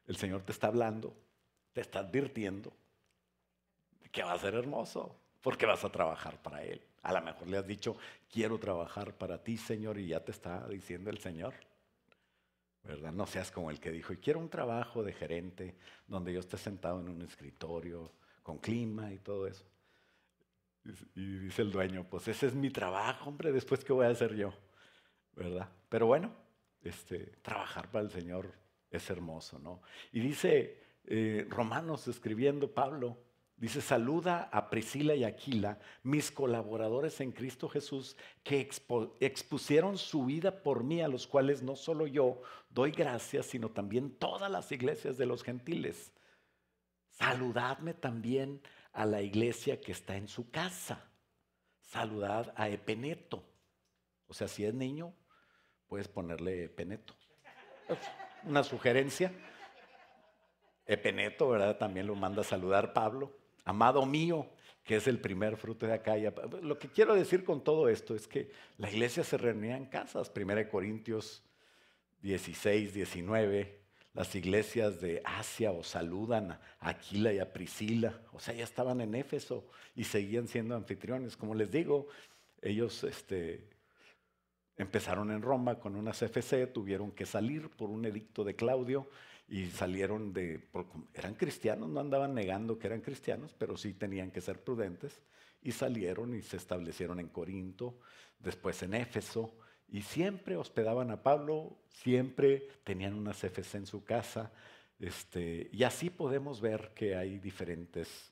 el Señor te está hablando, te está advirtiendo que va a ser hermoso, porque vas a trabajar para Él. A lo mejor le has dicho, quiero trabajar para ti, Señor, y ya te está diciendo el Señor, ¿verdad? No seas como el que dijo, y quiero un trabajo de gerente donde yo esté sentado en un escritorio con clima y todo eso. Y dice el dueño, pues ese es mi trabajo, hombre, después ¿qué voy a hacer yo? ¿Verdad? Pero bueno, trabajar para el Señor es hermoso, ¿no? Y dice Romanos, escribiendo Pablo, dice, saluda a Priscila y Aquila, mis colaboradores en Cristo Jesús, que expusieron su vida por mí, a los cuales no solo yo doy gracias, sino también todas las iglesias de los gentiles. Saludadme también a la iglesia que está en su casa. Saludad a Epeneto. O sea, si es niño, puedes ponerle Epeneto. Una sugerencia. Epeneto, ¿verdad? También lo manda a saludar Pablo. Amado mío, que es el primer fruto de Acaya. Lo que quiero decir con todo esto es que la iglesia se reunía en casas. 1 Corintios 16, 19. Las iglesias de Asia os saludan a Aquila y a Priscila. O sea, ya estaban en Éfeso y seguían siendo anfitriones. Como les digo, ellos empezaron en Roma con unas FC, tuvieron que salir por un edicto de Claudio y salieron eran cristianos, no andaban negando que eran cristianos, pero sí tenían que ser prudentes y salieron y se establecieron en Corinto, después en Éfeso y siempre hospedaban a Pablo, siempre tenían unas FC en su casa, y así podemos ver que hay diferentes,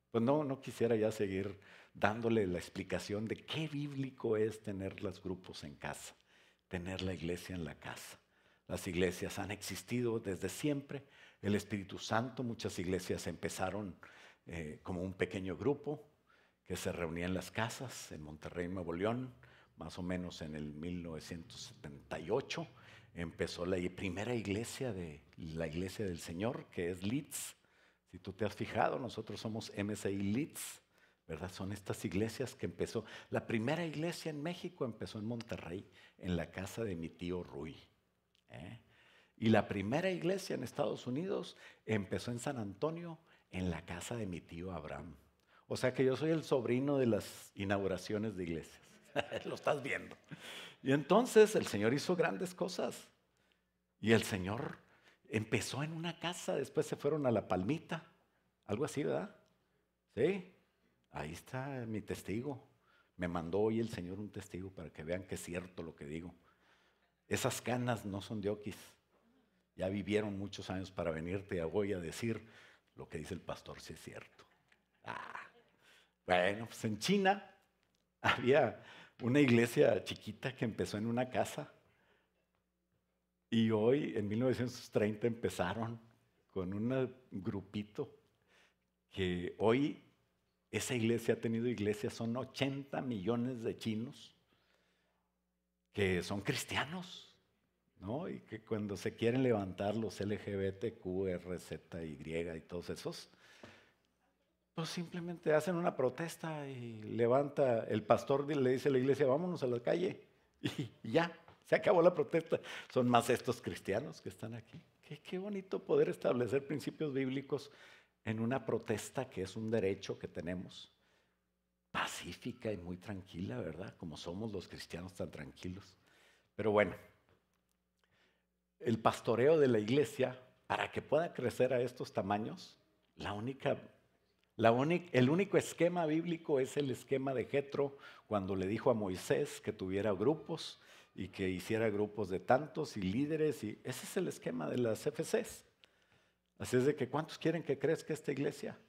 pues no quisiera ya seguir dándole la explicación de qué bíblico es tener los grupos en casa, tener la iglesia en la casa. Las iglesias han existido desde siempre. El Espíritu Santo, muchas iglesias empezaron como un pequeño grupo que se reunía en las casas en Monterrey, Nuevo León, más o menos en el 1978. Empezó la primera iglesia la Iglesia del Señor, que es Leeds. Si tú te has fijado, nosotros somos MSI Leeds, ¿verdad? Son estas iglesias que empezó. La primera iglesia en México empezó en Monterrey, en la casa de mi tío Rui. Y la primera iglesia en Estados Unidos empezó en San Antonio, en la casa de mi tío Abraham. O sea que yo soy el sobrino de las inauguraciones de iglesias. Lo estás viendo. Y entonces el Señor hizo grandes cosas. Y el Señor empezó en una casa, después se fueron a La Palmita, algo así, ¿verdad? Sí, ahí está mi testigo. Me mandó hoy el Señor un testigo para que vean que es cierto lo que digo. Esas canas no son de oquis. Ya vivieron muchos años para venirte hoy a decir lo que dice el pastor, si es cierto. Bueno, pues en China había una iglesia chiquita que empezó en una casa. Y hoy, en 1930, empezaron con un grupito que hoy esa iglesia ha tenido iglesias, son 80 millones de chinos que son cristianos, ¿no? Y que cuando se quieren levantar los LGBTQ, RZY y todos esos, pues simplemente hacen una protesta y levanta, el pastor le dice a la iglesia, vámonos a la calle y ya. Se acabó la protesta. Son más estos cristianos que están aquí. Qué bonito poder establecer principios bíblicos en una protesta que es un derecho que tenemos, pacífica y muy tranquila, ¿verdad? Como somos los cristianos tan tranquilos. Pero bueno, el pastoreo de la iglesia, para que pueda crecer a estos tamaños, el único esquema bíblico es el esquema de Jetro, cuando le dijo a Moisés que tuviera grupos y que hiciera grupos de tantos y líderes, y ese es el esquema de las CFCs. Así es de que ¿cuántos quieren que crezca esta iglesia?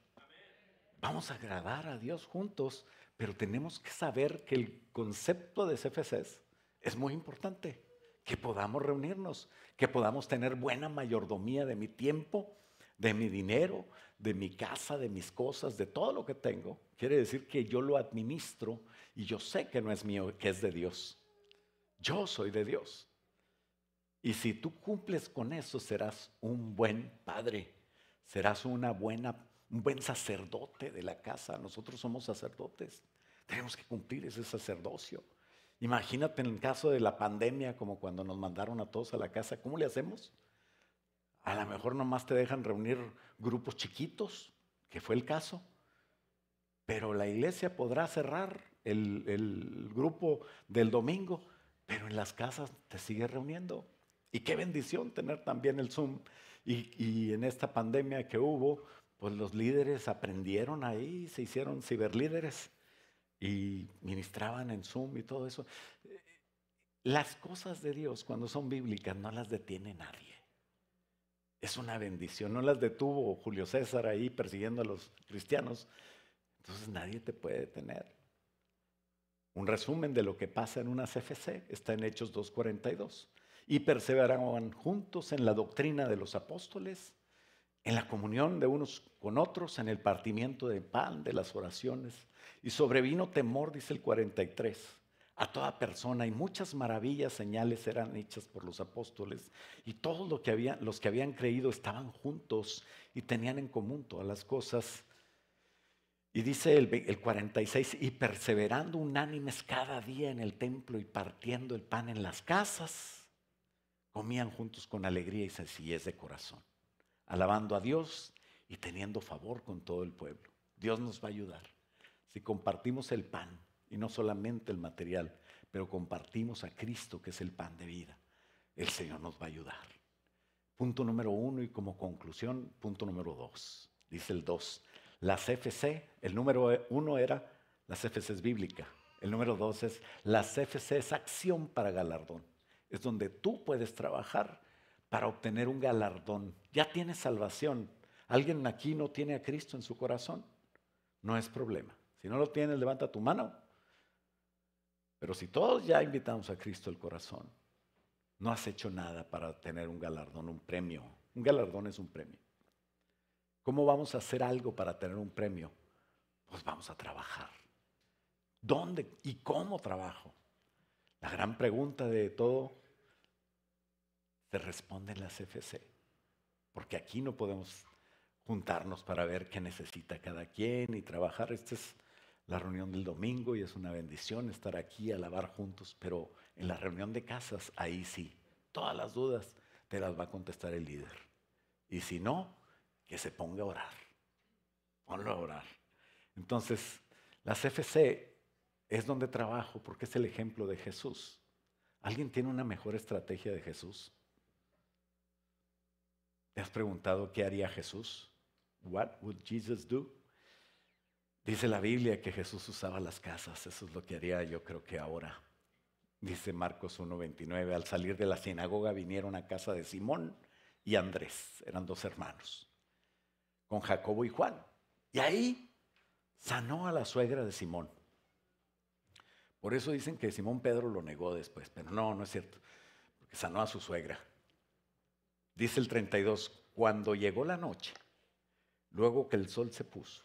Vamos a agradar a Dios juntos, pero tenemos que saber que el concepto de CFCs es muy importante, que podamos reunirnos, que podamos tener buena mayordomía de mi tiempo, de mi dinero, de mi casa, de mis cosas, de todo lo que tengo. Quiere decir que yo lo administro y yo sé que no es mío, que es de Dios. Yo soy de Dios. Y si tú cumples con eso, serás un buen padre, serás un buen sacerdote de la casa. Nosotros somos sacerdotes, tenemos que cumplir ese sacerdocio. Imagínate en el caso de la pandemia, como cuando nos mandaron a todos a la casa, ¿cómo le hacemos? A lo mejor nomás te dejan reunir grupos chiquitos, que fue el caso, pero la iglesia podrá cerrar el grupo del domingo, pero en las casas te sigue reuniendo. Y qué bendición tener también el Zoom. Y en esta pandemia que hubo, pues los líderes aprendieron ahí, se hicieron ciberlíderes y ministraban en Zoom y todo eso. Las cosas de Dios, cuando son bíblicas, no las detiene nadie. Es una bendición. No las detuvo Julio César ahí persiguiendo a los cristianos. Entonces nadie te puede detener. Un resumen de lo que pasa en una CFC está en Hechos 2:42. Y perseveraban juntos en la doctrina de los apóstoles, en la comunión de unos con otros, en el partimiento de pan, de las oraciones. Y sobrevino temor, dice el 43, a toda persona, y muchas maravillas, señales eran hechas por los apóstoles. Y todos los que habían creído estaban juntos y tenían en común todas las cosas. Y dice el 46, y perseverando unánimes cada día en el templo y partiendo el pan en las casas, comían juntos con alegría y sencillez de corazón, alabando a Dios y teniendo favor con todo el pueblo. Dios nos va a ayudar. Si compartimos el pan, y no solamente el material, pero compartimos a Cristo, que es el pan de vida, el Señor nos va a ayudar. Punto número 1, y como conclusión, punto número 2. Dice el 2, la CFC, el número 1 era la CFC es bíblica. El número 2 es la CFC es acción para galardón. Es donde tú puedes trabajar para obtener un galardón. Ya tienes salvación. ¿Alguien aquí no tiene a Cristo en su corazón? No es problema. Si no lo tienes, levanta tu mano. Pero si todos ya invitamos a Cristo al corazón, no has hecho nada para tener un galardón, un premio. Un galardón es un premio. ¿Cómo vamos a hacer algo para tener un premio? Pues vamos a trabajar. ¿Dónde y cómo trabajo? La gran pregunta de todo se responde en la CFC. Porque aquí no podemos juntarnos para ver qué necesita cada quien y trabajar. Esta es la reunión del domingo y es una bendición estar aquí, alabar juntos, pero en la reunión de casas, ahí sí, todas las dudas te las va a contestar el líder. Y si no, que se ponga a orar. Ponlo a orar. Entonces, la CFC es donde trabajo porque es el ejemplo de Jesús. ¿Alguien tiene una mejor estrategia de Jesús? ¿Te has preguntado qué haría Jesús? What would Jesus do? Dice la Biblia que Jesús usaba las casas. Eso es lo que haría yo creo que ahora. Dice Marcos 1:29, al salir de la sinagoga vinieron a casa de Simón y Andrés, eran 2 hermanos, con Jacobo y Juan. Y ahí sanó a la suegra de Simón. Por eso dicen que Simón Pedro lo negó después, pero no es cierto, porque sanó a su suegra. Dice el 32, cuando llegó la noche, luego que el sol se puso,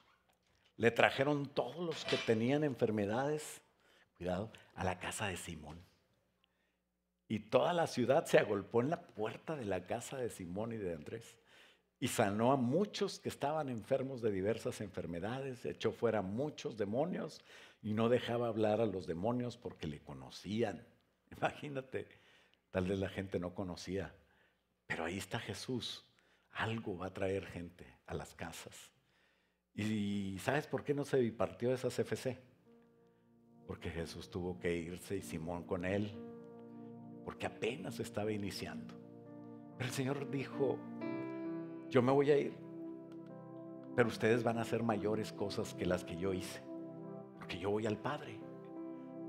le trajeron todos los que tenían enfermedades, cuidado, a la casa de Simón. Y toda la ciudad se agolpó en la puerta de la casa de Simón y de Andrés. Y sanó a muchos que estaban enfermos de diversas enfermedades, echó fuera muchos demonios y no dejaba hablar a los demonios porque le conocían. Imagínate, tal vez la gente no conocía, pero ahí está Jesús. Algo va a traer gente a las casas. ¿Y sabes por qué no se bipartió esa CFC? Porque Jesús tuvo que irse y Simón con él, porque apenas estaba iniciando. Pero el Señor dijo, yo me voy a ir, pero ustedes van a hacer mayores cosas que las que yo hice, porque yo voy al Padre.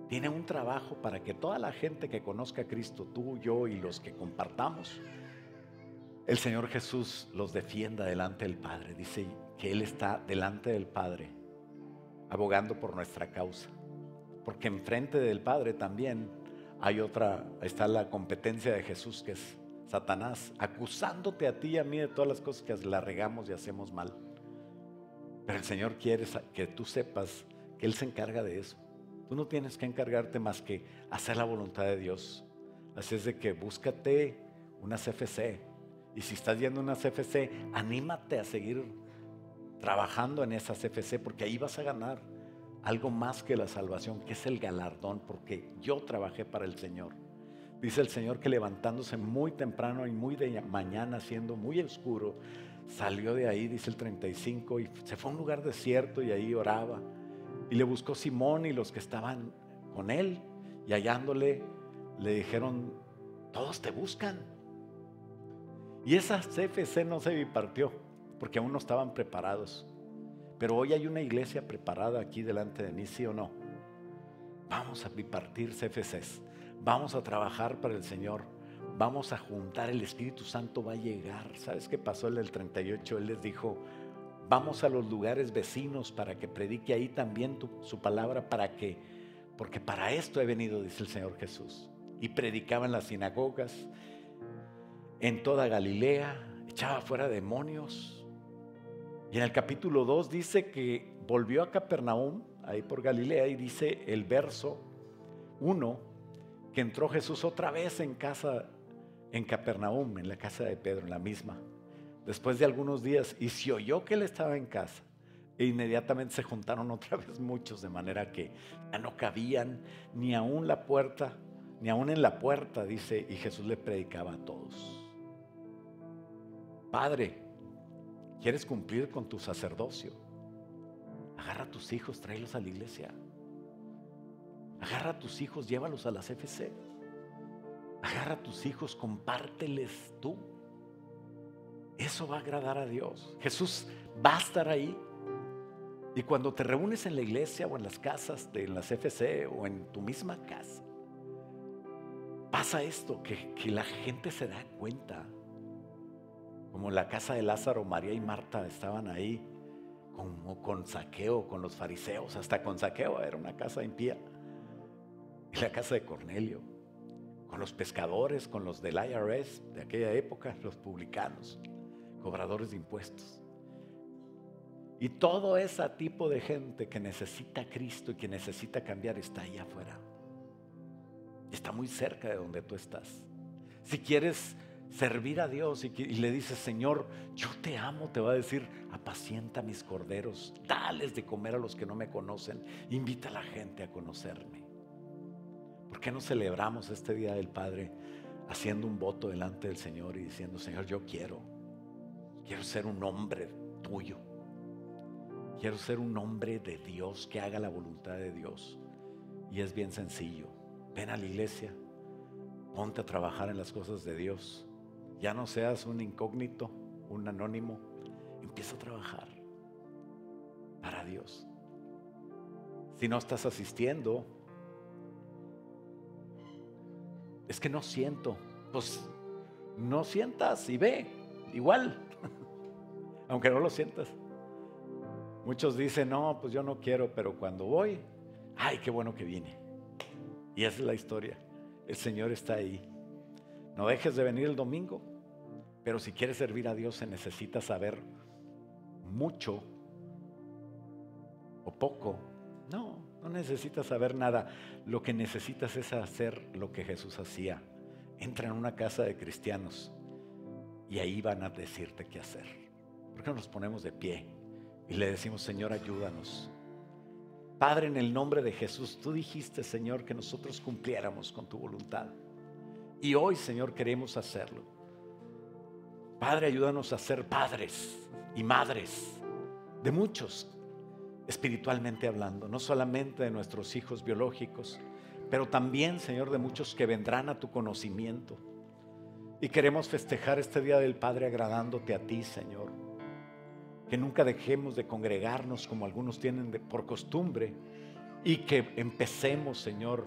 Tiene un trabajo para que toda la gente que conozca a Cristo, tú, yo y los que compartamos, el Señor Jesús los defienda delante del Padre. Dice que Él está delante del Padre, abogando por nuestra causa. Porque enfrente del Padre también está la competencia de Jesús, que es Satanás, acusándote a ti y a mí de todas las cosas que la regamos y hacemos mal. Pero el Señor quiere que tú sepas que Él se encarga de eso. Tú no tienes que encargarte más que hacer la voluntad de Dios. Así es de que búscate una CFC. Y si estás yendo a una CFC, anímate a seguir trabajando en esa CFC, porque ahí vas a ganar algo más que la salvación, que es el galardón, porque yo trabajé para el Señor. Dice el Señor que levantándose muy temprano y muy de mañana, siendo muy oscuro, salió de ahí, dice el 35, y se fue a un lugar desierto y ahí oraba. Y le buscó Simón y los que estaban con él, y hallándole le dijeron, todos te buscan. Y esa CFC no se bipartió, porque aún no estaban preparados. Pero hoy hay una iglesia preparada aquí delante de mí, ¿sí o no? Vamos a bipartir CFCs. Vamos a trabajar para el Señor. Vamos a juntar, el Espíritu Santo va a llegar. ¿Sabes qué pasó en el 38? Él les dijo, vamos a los lugares vecinos para que predique ahí también su palabra, porque para esto he venido, dice el Señor Jesús. Y predicaba en las sinagogas, en toda Galilea, echaba fuera demonios. Y en el capítulo 2 dice que volvió a Capernaum, ahí por Galilea, y dice el verso 1, que entró Jesús otra vez en Capernaum, en la casa de Pedro, en la misma, después de algunos días, y se oyó que él estaba en casa. E inmediatamente se juntaron otra vez muchos, de manera que ya no cabían ni aún la puerta, ni aún en la puerta, dice, y Jesús le predicaba a todos. Padre, ¿quieres cumplir con tu sacerdocio? Agarra a tus hijos, tráelos a la iglesia. Agarra a tus hijos, llévalos a las FC. Agarra a tus hijos, compárteles tú. Eso va a agradar a Dios. Jesús va a estar ahí. Y cuando te reúnes en la iglesia o en las casas, en las FC o en tu misma casa, pasa esto, que la gente se da cuenta. Como la casa de Lázaro, María y Marta estaban ahí, como con Zaqueo, con los fariseos, hasta con Zaqueo, era una casa impía. Y la casa de Cornelio, con los pescadores, con los del IRS de aquella época, los publicanos, cobradores de impuestos. Y todo ese tipo de gente que necesita a Cristo y que necesita cambiar está ahí afuera. Está muy cerca de donde tú estás. Si quieres servir a Dios y le dices, Señor, yo te amo, te va a decir, apacienta mis corderos, dales de comer a los que no me conocen, invita a la gente a conocerme. ¿Por qué no celebramos este Día del Padre haciendo un voto delante del Señor y diciendo, Señor, yo quiero ser un hombre tuyo, quiero ser un hombre de Dios que haga la voluntad de Dios? Y es bien sencillo, ven a la iglesia, ponte a trabajar en las cosas de Dios. Ya no seas un incógnito, un anónimo. Empieza a trabajar para Dios. Si no estás asistiendo, es que no siento. Pues no sientas y ve, igual, aunque no lo sientas. Muchos dicen, no, pues yo no quiero, pero cuando voy, ay, qué bueno que vine. Y esa es la historia. El Señor está ahí. No dejes de venir el domingo, pero si quieres servir a Dios se necesita saber mucho o poco. No necesitas saber nada. Lo que necesitas es hacer lo que Jesús hacía. Entra en una casa de cristianos y ahí van a decirte qué hacer. ¿Por qué no nos ponemos de pie y le decimos, Señor, ayúdanos? Padre, en el nombre de Jesús, tú dijiste, Señor, que nosotros cumpliéramos con tu voluntad. Y hoy, Señor, queremos hacerlo. Padre, ayúdanos a ser padres y madres de muchos, espiritualmente hablando, no solamente de nuestros hijos biológicos, pero también, Señor, de muchos que vendrán a tu conocimiento. Y queremos festejar este Día del Padre agradándote a ti, Señor. Que nunca dejemos de congregarnos como algunos tienen por costumbre, y que empecemos, Señor,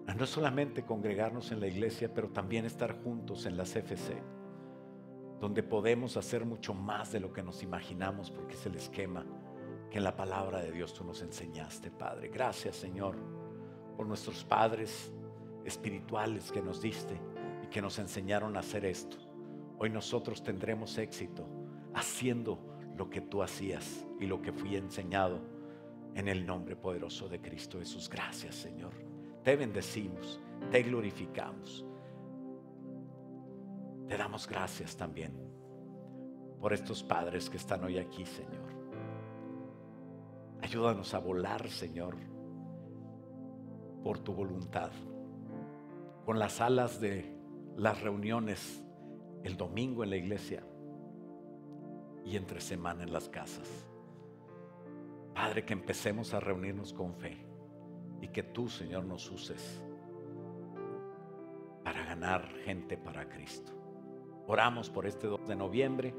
a no solamente congregarnos en la iglesia, pero también estar juntos en las FC, donde podemos hacer mucho más de lo que nos imaginamos, porque es el esquema que en la palabra de Dios tú nos enseñaste, Padre. Gracias, Señor, por nuestros padres espirituales que nos diste y que nos enseñaron a hacer esto. Hoy nosotros tendremos éxito haciendo lo que tú hacías y lo que fui enseñado, en el nombre poderoso de Cristo Jesús. Gracias, Señor. Te bendecimos, te glorificamos. Te damos gracias también por estos padres que están hoy aquí, Señor. Ayúdanos a volar, Señor, por tu voluntad, con las alas de las reuniones el domingo en la iglesia y entre semana en las casas. Padre, que empecemos a reunirnos con fe y que tú, Señor, nos uses para ganar gente para Cristo. Oramos por este 2 de noviembre,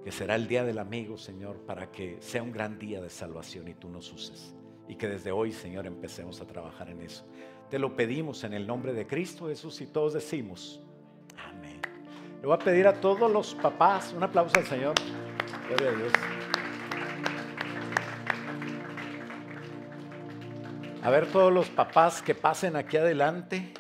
que será el Día del Amigo, Señor, para que sea un gran día de salvación y tú nos uses. Y que desde hoy, Señor, empecemos a trabajar en eso. Te lo pedimos en el nombre de Cristo Jesús y todos decimos amén. Le voy a pedir a todos los papás un aplauso al Señor. Gloria a Dios. A ver, todos los papás que pasen aquí adelante.